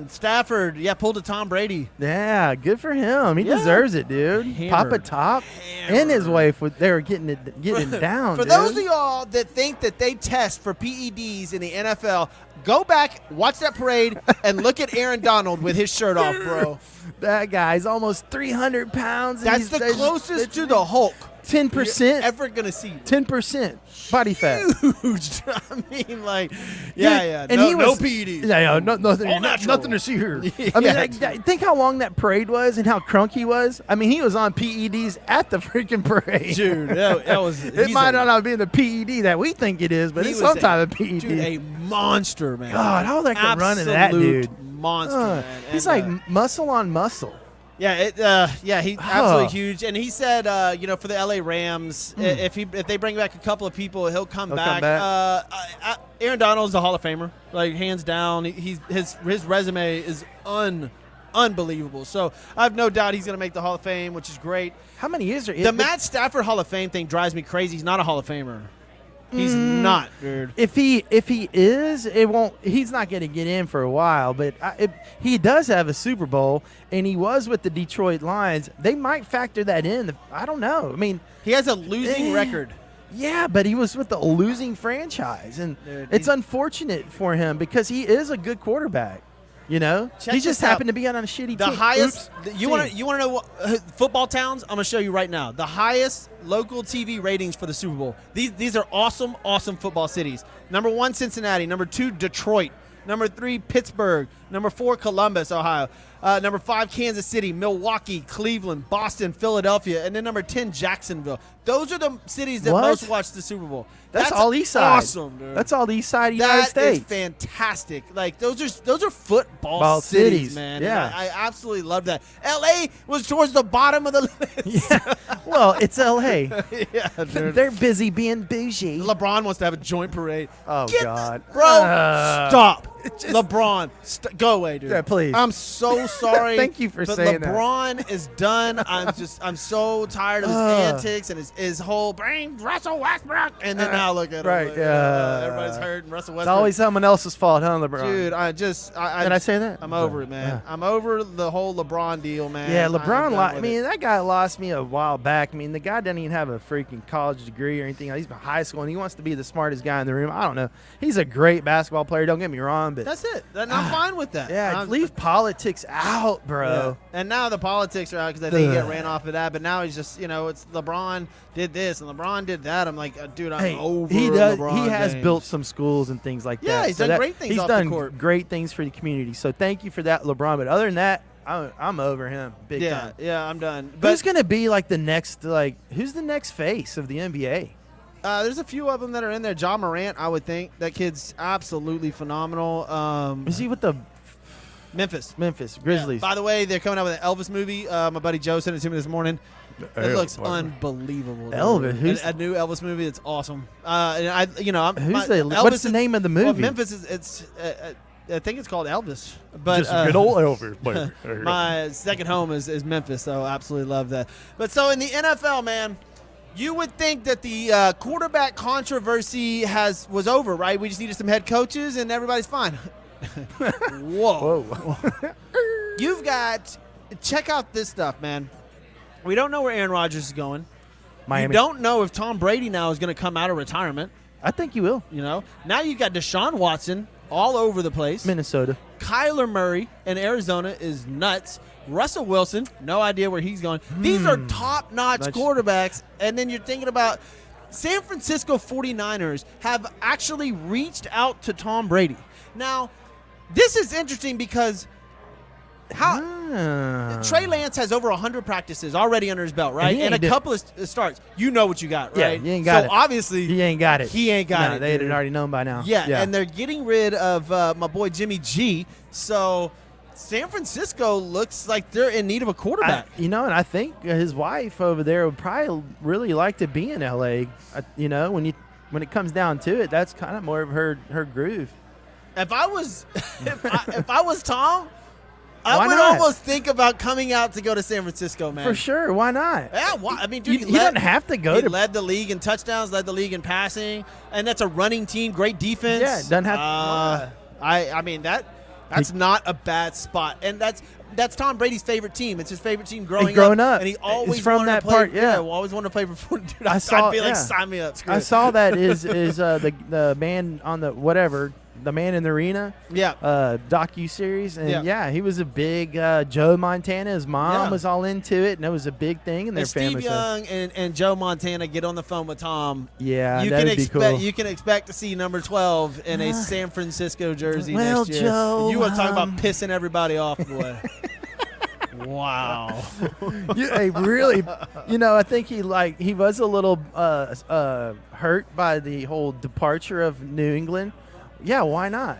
Stafford, pulled a Tom Brady. Yeah, good for him. He deserves it, dude. Hammered. Papa Top and his wife, they were getting it down. For those of y'all that think that they test for PEDs in the NFL, go back, watch that parade, and look at Aaron Donald with his shirt off, bro. That guy's almost 300 pounds. That's the closest to the Hulk 10% ever gonna see. 10% body fat. Huge. I mean, like, yeah. And no PEDs. Yeah, nothing. All natural. Nothing to see here. I mean, think how long that parade was and how crunk he was. I mean, he was on PEDs at the freaking parade. Dude, that was. It might not be the PED that we think it is, but it's some type of PED. Dude, a monster, man. God, how they can run into that dude? Monster, man. He's like muscle on muscle. Yeah, he's absolutely huge. And he said, for the LA Rams, if they bring back a couple of people, he'll come back. Aaron Donald's a Hall of Famer, like hands down. His resume is unbelievable. So I have no doubt he's going to make the Hall of Fame, which is great. How many years are the Matt Stafford Hall of Fame thing drives me crazy. He's not a Hall of Famer. He's not, dude. If he is, it won't. He's not going to get in for a while. But he does have a Super Bowl, and he was with the Detroit Lions. They might factor that in. I don't know. I mean, he has a losing record. Yeah, but he was with a losing franchise, and it's unfortunate for him because he is a good quarterback. You know, he just happened to be on a shitty team. The highest. You want to know what football towns? I'm gonna show you right now. The highest local TV ratings for the Super Bowl. These are awesome football cities. Number 1, Cincinnati. Number 2, Detroit. Number 3, Pittsburgh. Number 4, Columbus, Ohio. Number 5, Kansas City, Milwaukee, Cleveland, Boston, Philadelphia, and then number 10, Jacksonville. Those are the cities that most watch the Super Bowl. That's all East Side. Awesome, dude. That's all the East Side of the United States. That is fantastic. Like those are football cities, man. Yeah, I absolutely love that. LA was towards the bottom of the list. Yeah. Well, it's LA. Yeah, dude. They're busy being bougie. LeBron wants to have a joint parade. Oh God, Bro, stop. LeBron, go away, dude. Yeah, please. I'm so sorry. Thank you for but saying LeBron is done. I'm so tired of his antics and his whole bring Russell Westbrook. And then now look at him. Right. Like, everybody's hurt and Russell Westbrook. It's always someone else's fault, huh, LeBron? Dude, Did I say that? I'm over it, man. Yeah. I'm over the whole LeBron deal, man. Yeah, I'm LeBron. done with it. That guy lost me a while back. I mean, the guy doesn't even have a freaking college degree or anything. He's been high school, and he wants to be the smartest guy in the room. I don't know. He's a great basketball player. Don't get me wrong, but That's it. And I'm fine with that. yeah, leave politics out, bro. Yeah. And now the politics are out because I think he got ran off of that. But now he's just, it's LeBron did this and LeBron did that. I'm like, dude, I'm over LeBron He has James. built some schools and things like that. Yeah, he's done great things He's off the done court. great things for the community. So thank you for that, LeBron. But other than that, I'm over him big time. Yeah, I'm done. Who's gonna be like the next who's the next face of the NBA? There's a few of them that are in there. John Morant, I would think. That kid's absolutely phenomenal. Is he with the Memphis Grizzlies? Yeah. By the way, they're coming out with an Elvis movie. My buddy Joe sent it to me this morning. It looks unbelievable. Dude. Elvis, a new Elvis movie. It's awesome. What's the name of the movie? Well, Memphis is. I think it's called Elvis. But just good old Elvis. My second home is Memphis, so absolutely love that. But so in the NFL, man, you would think that the quarterback controversy was over, right? We just needed some head coaches and everybody's fine. Whoa. You've got – check out this stuff, man. We don't know where Aaron Rodgers is going. Miami. You don't know if Tom Brady now is going to come out of retirement. I think he will. Now you've got Deshaun Watson all over the place. Minnesota. Kyler Murray in Arizona is nuts. Russell Wilson, no idea where he's going. These are top-notch quarterbacks. And then you're thinking about San Francisco 49ers have actually reached out to Tom Brady. Now, this is interesting because Trey Lance has over 100 practices already under his belt, right? And a couple of starts. You know what you got, right? Yeah, you ain't got it. So obviously he ain't got it. He ain't got it. They had already known by now. Yeah, and they're getting rid of my boy Jimmy G. So San Francisco looks like they're in need of a quarterback. And I think his wife over there would probably really like to be in LA. When it comes down to it, that's kind of more of her groove. If I was if I was Tom, Why I would not? almost think about coming out to go to San Francisco, man. For sure. Why not? Yeah, I mean, dude, he doesn't have to go he to. led the league in touchdowns, led the league in passing, and that's a running team, great defense. Yeah, doesn't have. I mean that's not a bad spot, and that's Tom Brady's favorite team. It's his favorite team growing up, and he always it's from wanted that to play, part. Yeah, alwaed wanted to play for. Dude, I'd be like, sign me up. Screw I it. saw that is the man on the whatever. The Man in the Arena, docu-series, and he was a big Joe Montana. His mom was all into it, and it was a big thing in their family. Steve Young and Joe Montana get on the phone with Tom. Yeah, that'd be cool. You can expect to see number 12 in a San Francisco jersey next year. Joe, you want to talk about pissing everybody off, boy. Wow. Really, I think he was a little hurt by the whole departure of New England. Yeah, why not?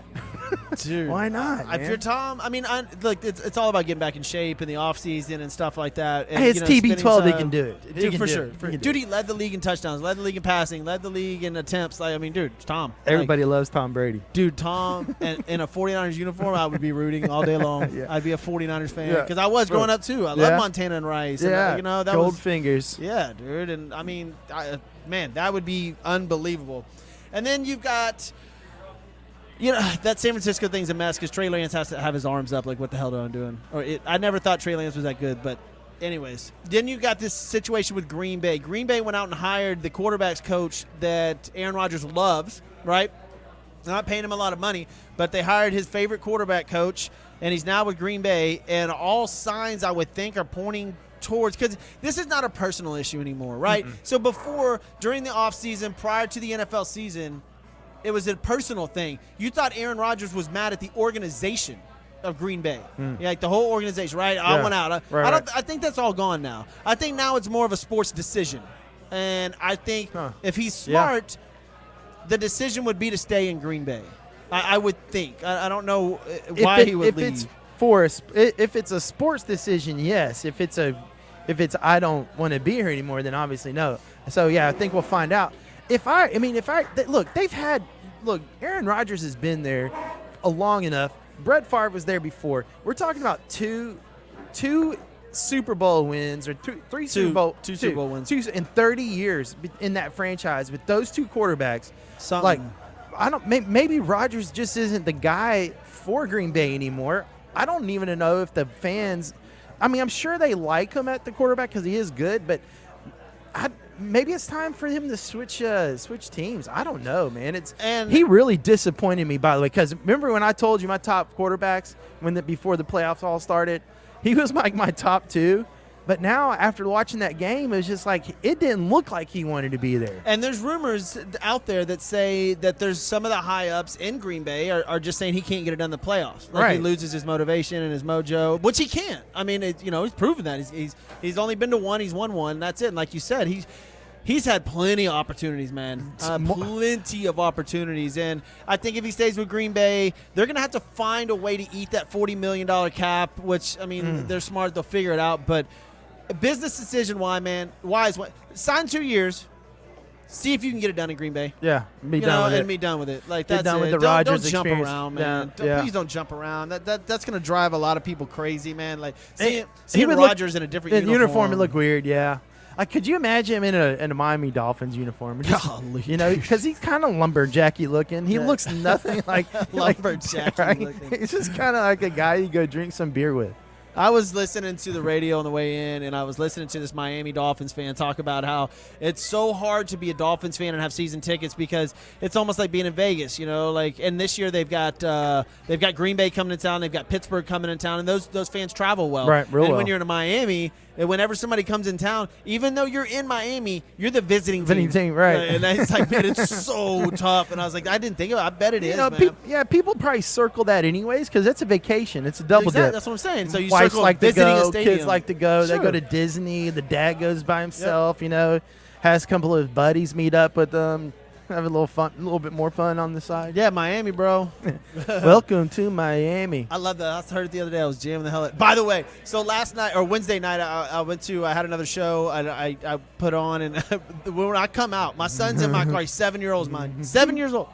Dude, why not? If you're Tom, I mean, look, it's all about getting back in shape in the offseason and stuff like that. And, hey, it's TB12. He can do it. Dude, for sure. Dude, he led the league in touchdowns, led the league in passing, led the league in attempts. Dude, it's Tom. Everybody loves Tom Brady. Dude, Tom, in a 49ers uniform, I would be rooting all day long. I'd be a 49ers fan because I was growing up, too. I love Montana and Rice. Yeah, and, that gold fingers. Yeah, dude. And, I mean, man, that would be unbelievable. And then you've got... that San Francisco thing's a mess because Trey Lance has to have his arms up like, what the hell am I doing? I never thought Trey Lance was that good, but anyways. Then you got this situation with Green Bay. Green Bay went out and hired the quarterback's coach that Aaron Rodgers loves, right? They're not paying him a lot of money, but they hired his favorite quarterback coach, and he's now with Green Bay, and all signs I would think are pointing towards, because this is not a personal issue anymore, right? Mm-mm. So before, during the offseason, prior to the NFL season, it was a personal thing. You thought Aaron Rodgers was mad at the organization of Green Bay. Like the whole organization, right? I Yeah. want out. Right. I think that's all gone now. I think now it's more of a sports decision. And I think if he's smart, the decision would be to stay in Green Bay. I would think. I don't know why he would leave. If it's a sports decision, yes. If it's I don't want to be here anymore, then obviously no. So yeah, I think we'll find out. Look, Aaron Rodgers has been there long enough. Brett Favre was there before. We're talking about two Super Bowl wins or three Super Bowl wins. Two in 30 years in that franchise with those two quarterbacks. Something. Like, maybe Rodgers just isn't the guy for Green Bay anymore. I don't even know if the fans. I mean, I'm sure they like him at the quarterback because he is good, but maybe it's time for him to switch teams. I don't know, man. He really disappointed me, by the way, because remember when I told you my top quarterbacks before the playoffs all started, he was like my top two. But now, after watching that game, it was just like it didn't look like he wanted to be there. And there's rumors out there that say that there's some of the high-ups in Green Bay are just saying he can't get it done in the playoffs. Like right. He loses his motivation and his mojo, which he can't. I mean, he's proven that. He's only been to one. He's won one. That's it. And like you said, he's had plenty of opportunities, man. Plenty of opportunities. And I think if he stays with Green Bay, they're going to have to find a way to eat that $40 million cap, which, I mean, they're smart. They'll figure it out. But a business decision, sign 2 years. See if you can get it done in Green Bay. Yeah, be done with it. Like be that's done it. with the Don't Rodgers jump experience. around, man. Yeah. Please don't jump around. That's going to drive a lot of people crazy, man. Like seeing would Rodgers in a different uniform. It looked weird. Yeah. Could you imagine him in a Miami Dolphins uniform? Golly, because he's kind of lumberjacky looking. He looks nothing like lumberjacky looking. He's just kind of like a guy you go drink some beer with. I was listening to the radio on the way in, and I was listening to this Miami Dolphins fan talk about how it's so hard to be a Dolphins fan and have season tickets because it's almost like being in Vegas, and this year they've got Green Bay coming to town, they've got Pittsburgh coming to town, and those fans travel well. Right, real and well. when you're in Miami, and whenever somebody comes in town, even though you're in Miami, you're the visiting team, right? And it's like, man, it's so tough. And I was like, I didn't think of it. I bet it is, man. People probably circle that anyways because it's a vacation. It's a double dip. That's what I'm saying. So you Wives circle like to visiting go, a stadium. kids like to go. Sure. They go to Disney. The dad goes by himself. Has a couple of buddies meet up with them. Have a little bit more fun on the side. Yeah, Miami, bro. Welcome to Miami. I love that. I heard it the other day. I was jamming the hell out. By the way, so last night or Wednesday night, I had another show I put on, and when I come out, my son's in my car. He's 7-year-old's mine. 7 years old.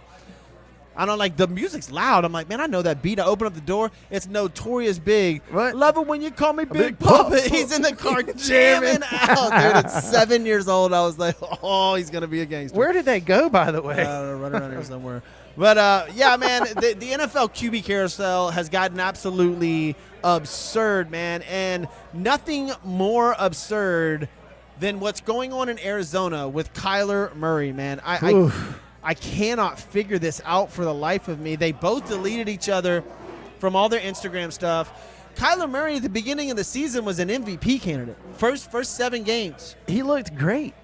I don't like the music's loud. I'm like, man, I know that beat. I open up the door. It's Notorious Big. What? Love it when you call me Big Papa. Papa. He's in the car jamming out, dude. It's 7 years old. I was like, oh, he's gonna be a gangster. Where did they go, by the way? I don't know, running around here somewhere. But yeah, man, the NFL QB carousel has gotten absolutely absurd, man, and nothing more absurd than what's going on in Arizona with Kyler Murray, man. I cannot figure this out for the life of me. They both deleted each other from all their Instagram stuff. Kyler Murray at the beginning of the season was an MVP candidate. First 7 games. He looked great.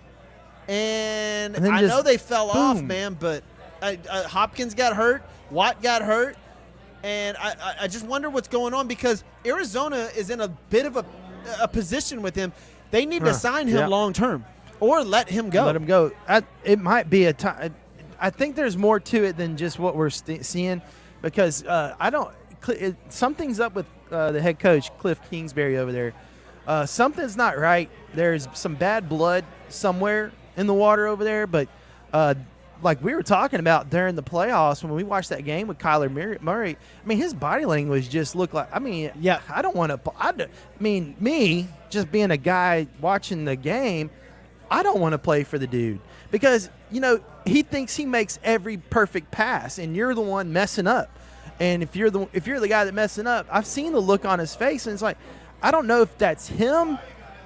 And then I know they fell off, boom. man, but Hopkins got hurt. Watt got hurt. And I just wonder what's going on because Arizona is in a bit of a position with him. They need to sign him long term or let him go. Let him go. It might be a time. I think there's more to it than just what we're seeing because something's up with the head coach, Cliff Kingsbury, over there. Something's not right. There's some bad blood somewhere in the water over there. But like we were talking about during the playoffs when we watched that game with Kyler Murray, I mean, his body language just looked like, I don't want to – me just being a guy watching the game, I don't want to play for the dude because, he thinks he makes every perfect pass, and you're the one messing up. And if you're the guy that messing up, I've seen the look on his face, and it's like, I don't know if that's him,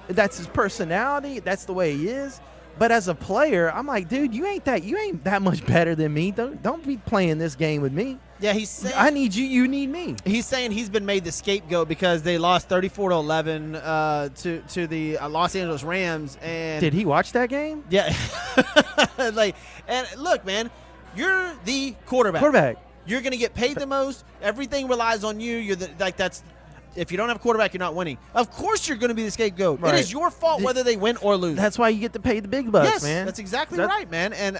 if that's his personality, that's the way he is. But as a player, I'm like, dude, you ain't that much better than me. Don't be playing this game with me. Yeah, he's saying I need you. You need me. He's saying he's been made the scapegoat because they lost 34-11 to the Los Angeles Rams. And did he watch that game? Yeah. And look, man, you're the quarterback. You're going to get paid the most. Everything relies on you. If you don't have a quarterback, you're not winning. Of course you're going to be the scapegoat. Right. It is your fault whether they win or lose. That's why you get to pay the big bucks, yes, man. that's exactly right, man. And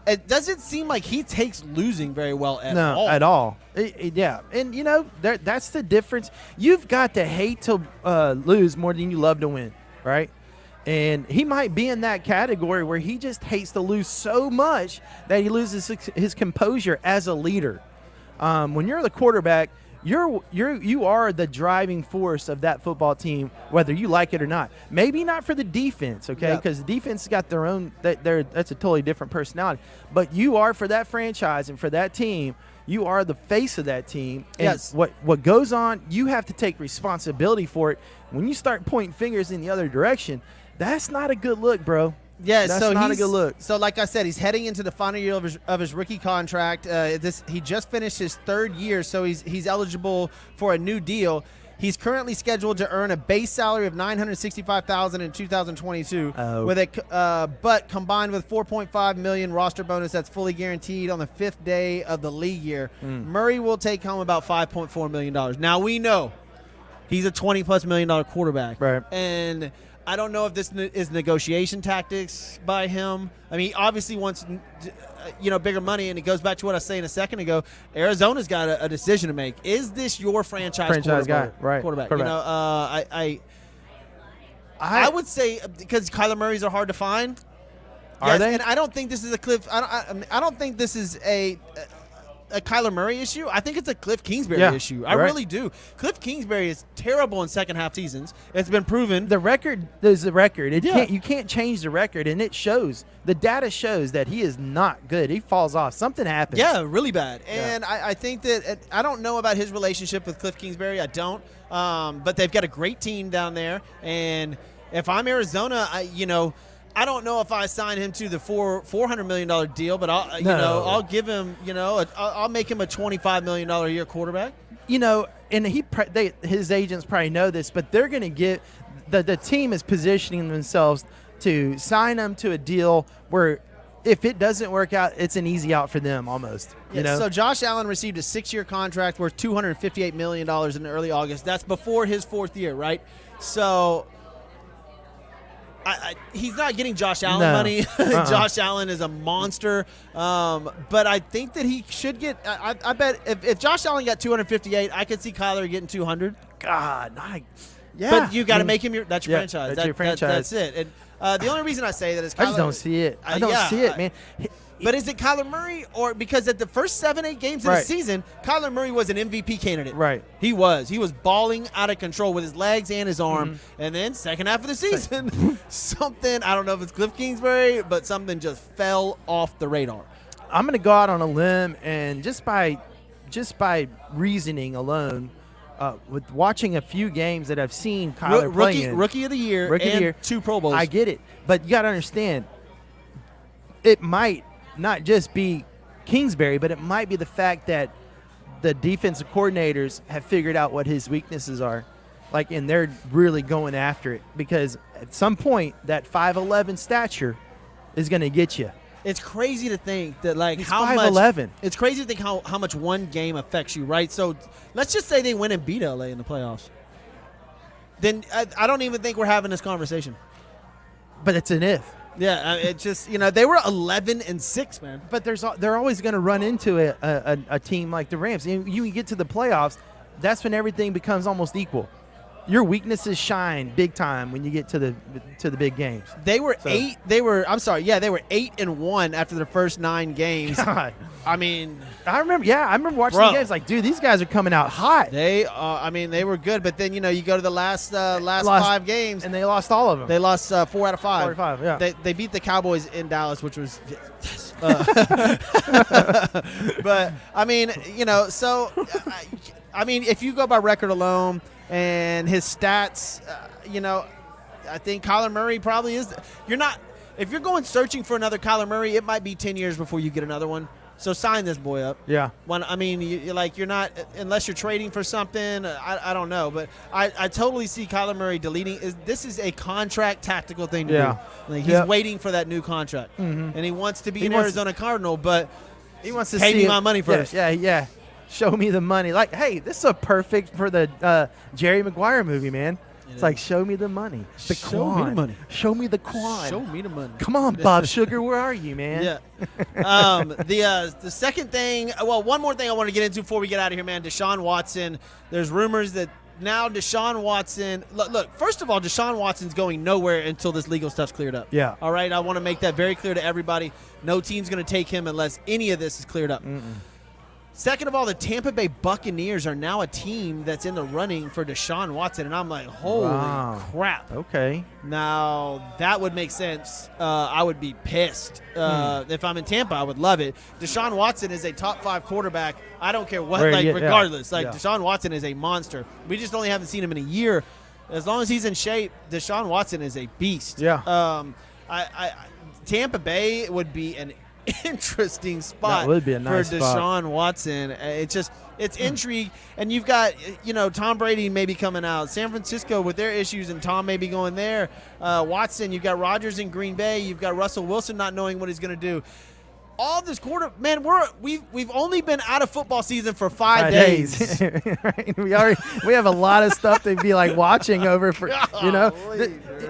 it doesn't seem like he takes losing very well at all. No, at all. Yeah. And, that's the difference. You've got to hate to lose more than you love to win, right? And he might be in that category where he just hates to lose so much that he loses his composure as a leader. When you're the quarterback, you are the driving force of that football team, whether you like it or not. Maybe not for the defense, okay? Because the defense has got their own. That's a totally different personality. But you are for that franchise and for that team. You are the face of that team. And yes. What goes on, you have to take responsibility for it. When you start pointing fingers in the other direction, that's not a good look, bro. Yeah, that's so not a good look. So, like I said, he's heading into the final year of his rookie contract. He just finished his third year, so he's eligible for a new deal. He's currently scheduled to earn a base salary of $965,000 in 2022, but combined with $4.5 million roster bonus that's fully guaranteed on the 5th day of the league year, Murray will take home about $5.4 million. Now we know he's a $20+ million quarterback, right? And I don't know if this is negotiation tactics by him. I mean, he obviously wants, bigger money, and it goes back to what I was saying a second ago. Arizona's got a decision to make. Is this your franchise guy, right? Quarterback. I would say because Kyler Murray's are hard to find. Are they? And I don't think this is a Cliff. I don't think this is a Kyler Murray issue. I think it's a Cliff Kingsbury issue. I really do. Cliff Kingsbury is terrible in second half seasons. It's been proven. The record is the record. You can't change the record, and it shows. The data shows that he is not good. He falls off. Something happens. Yeah, really bad. And I think that I don't know about his relationship with Cliff Kingsbury. I don't. But they've got a great team down there. And if I'm Arizona, I don't know if I sign him to the $400 million deal, but I'll give him, I'll make him a $25 million a year quarterback. And his agents probably know this, but they're going to get the team is positioning themselves to sign him to a deal where if it doesn't work out, it's an easy out for them almost. So Josh Allen received a 6-year contract worth $258 million in early August. That's before his 4th year, right? So he's not getting Josh Allen money. Josh Allen is a monster. But I think that he should get I bet if Josh Allen got 258, I could see Kyler getting 200. God, but you got to make him that's your franchise. That's your franchise. That's it. And the only reason I say that is Kyler, I just don't see it. I don't see it, man. But is it Kyler Murray or because at the first 7-8 games of the season, Kyler Murray was an MVP candidate. Right. He was balling out of control with his legs and his arm. And then second half of the season, something, I don't know if it's Cliff Kingsbury, but something just fell off the radar. I'm going to go out on a limb and just by reasoning alone, with watching a few games that I've seen Kyler playing. Rookie of the year, 2 Pro Bowls. I get it. But you got to understand, it might not just be Kingsbury, but it might be the fact that the defensive coordinators have figured out what his weaknesses are. And they're really going after it because at some point that 5'11" stature is going to get you. It's crazy to think that He's how 5'11". much it's crazy to think how much one game affects you, right? So let's just say they win and beat LA in the playoffs. Then I don't even think we're having this conversation. But it's an if. Yeah, it's just they were 11-6, man. But they're always going to run into a team like the Rams. And you get to the playoffs, that's when everything becomes almost equal. Your weaknesses shine big time when you get to the big games. They were 8. They were 8-1 after their first 9 games. God. I mean, I remember watching the games. Dude, these guys are coming out hot. They were good, but then you go to the last 5 games, and they lost all of them. They lost 4 out of 5. 4 out of 5, yeah. They beat the Cowboys in Dallas, which was. But I mean, so I mean, if you go by record alone and his stats, I think Kyler Murray probably is. If you're going searching for another Kyler Murray, it might be 10 years before you get another one. So sign this boy up. Yeah. You're not, unless you're trading for something. I don't know, but I totally see Kyler Murray deleting. This is a contract tactical thing to do. He's waiting for that new contract, and he wants to be an Arizona Cardinal. But He wants to pay see me my money first. Yeah. Show me the money. Like, hey, this is a perfect for the Jerry Maguire movie, man. It's like, show me the money. Show me the money. Show me the quan. Show me the money. Come on, Bob Sugar, where are you, man? Yeah. The second thing, one more thing I want to get into before we get out of here, man. Deshaun Watson. There's rumors that now Deshaun Watson. Look, first of all, Deshaun Watson's going nowhere until this legal stuff's cleared up. Yeah. All right. I want to make that very clear to everybody. No team's going to take him unless any of this is cleared up. Second of all, the Tampa Bay Buccaneers are now a team that's in the running for Deshaun Watson, and I'm like, holy crap. Okay. Now, that would make sense. I would be pissed. If I'm in Tampa, I would love it. Deshaun Watson is a top 5 quarterback. I don't care what, regardless. Deshaun Watson is a monster. We just only haven't seen him in a year. As long as he's in shape, Deshaun Watson is a beast. Yeah. Tampa Bay would be an interesting spot that would be a nice for spot. Deshaun Watson. It's intrigue, and you've got Tom Brady maybe coming out, San Francisco with their issues, and Tom may be going there. Watson, you've got Rodgers in Green Bay, you've got Russell Wilson not knowing what he's going to do. All this man, we've only been out of football season for 5 days. Right? We have a lot of stuff to be like watching over for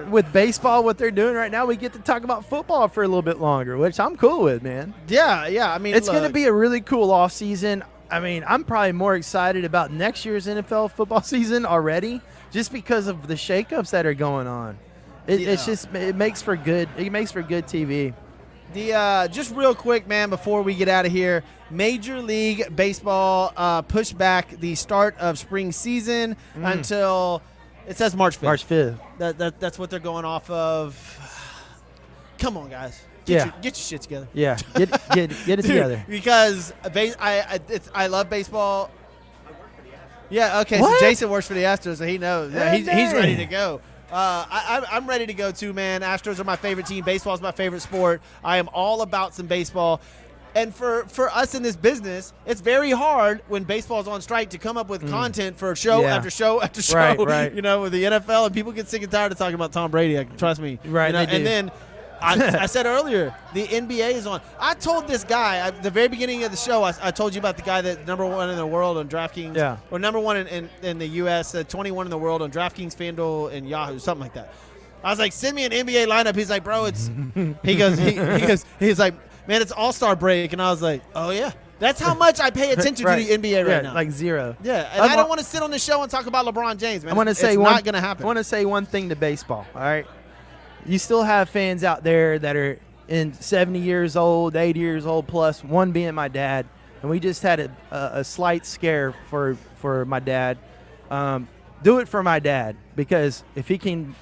with baseball, what they're doing right now. We get to talk about football for a little bit longer, which I'm cool with, man. Yeah. I mean, it's going to be a really cool off season. I mean, I'm probably more excited about next year's NFL football season already, just because of the shakeups that are going on. It makes for good TV. Just real quick, man, before we get out of here, Major League Baseball pushed back the start of spring season until it says March 5th. March 5th. That's what they're going off of. Come on, guys. Get your shit together. Yeah, get it together. Because I love baseball. Yeah, okay. What? So Jason works for the Astros, so he knows. Yeah, he's ready to go. I'm ready to go too, man. Astros are my favorite team. Baseball is my favorite sport. I am all about some baseball. And for us in this business, it's very hard when baseball's on strike to come up with content for show after show after show. Right. With the NFL, and people get sick and tired of talking about Tom Brady. Trust me. Right. And then I said earlier, the NBA is on. I told this guy at the very beginning of the show, I told you about the guy that #1 in the world on DraftKings, or #1 in the U.S., 21 in the world on DraftKings, FanDuel, and Yahoo, something like that. I was like, send me an NBA lineup. He's like, bro, it's. He's like, man, it's All-Star break, and I was like, oh yeah. That's how much I pay attention to the NBA right now. Like zero. Yeah, and I don't want to sit on the show and talk about LeBron James, man. It's not going to happen. I want to say one thing to baseball, all right? You still have fans out there that are in 70 years old, 80 years old plus, one being my dad. And we just had a slight scare for my dad. Do it for my dad, because if he can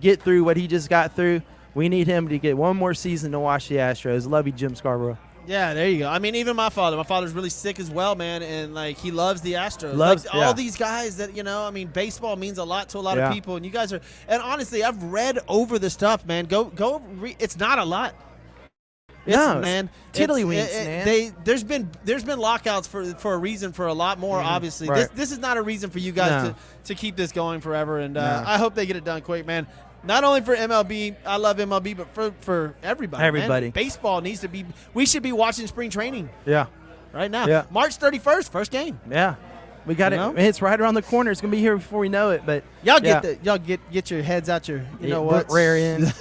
get through what he just got through, we need him to get one more season to watch the Astros. Love you, Jim Scarborough. Yeah, there you go. I mean, even my father's really sick as well, man, and he loves the Astros. All these guys that, I mean, baseball means a lot to a lot of people, and you guys are, and honestly, I've read over the stuff, man. Go it's not a lot. Man, tiddlywinks, man. There's been lockouts for a reason, for a lot more, obviously. Right. This is not a reason for you guys to keep this going forever, and I hope they get it done quick, man. Not only for MLB, I love MLB, but for everybody. Everybody. Man. Baseball needs to be – we should be watching spring training. Yeah. Right now. Yeah. March 31st, first game. Yeah. We got it. It's right around the corner. It's going to be here before we know it. But y'all get your heads out your rear end.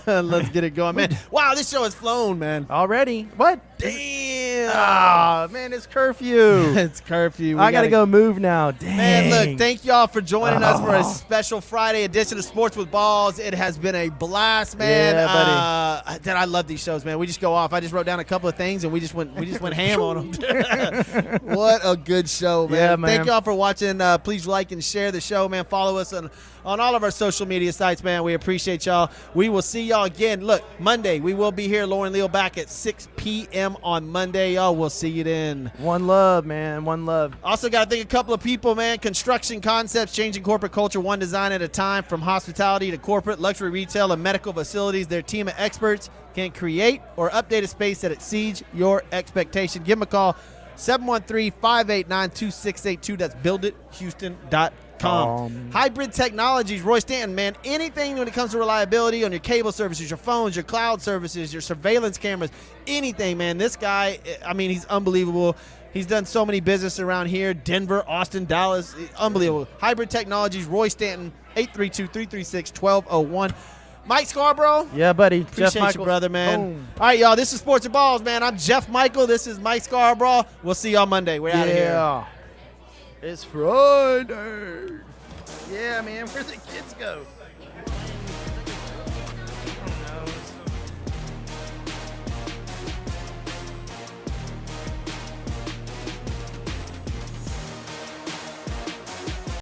Let's get it going, man. Wow, this show has flown, man. Already? What? Damn. Oh, man, it's curfew. It's curfew. I got to go move now. Dang. Man, look, thank y'all for joining us for a special Friday edition of Sports with Balls. It has been a blast, man. Yeah, buddy. I love these shows, man. We just go off. I just wrote down a couple of things, and we just went ham on them. What a good show, man. Yeah, man. Thank y'all for watching. Please like and share the show, man. Follow us on all of our social media sites, man. We appreciate y'all. We will see y'all again. Look, Monday, we will be here. Lauren Leal back at 6 p.m. on Monday, y'all. We'll see you then. One love, man. One love. Also got to thank a couple of people, man. Construction Concepts, changing corporate culture one design at a time, from hospitality to corporate, luxury retail, and medical facilities. Their team of experts can create or update a space that exceeds your expectation. Give them a call. 713-589-2682. That's buildithouston.com. Hybrid Technologies, Roy Stanton, man. Anything when it comes to reliability on your cable services, your phones, your cloud services, your surveillance cameras, anything, man. This guy, I mean, he's unbelievable. He's done so many business around here, Denver, Austin, Dallas. Unbelievable. Hybrid Technologies, Roy Stanton, 832-336-1201. Mike Scarborough. Yeah, buddy. Appreciate Jeff Michael. you, brother, man. Boom. All right, y'all. This is Sports and Balls, man. I'm Jeff Michael. This is Mike Scarborough. We'll see y'all Monday. We're out of here. Yeah. It's Friday. Yeah, man. Where'd the kids go?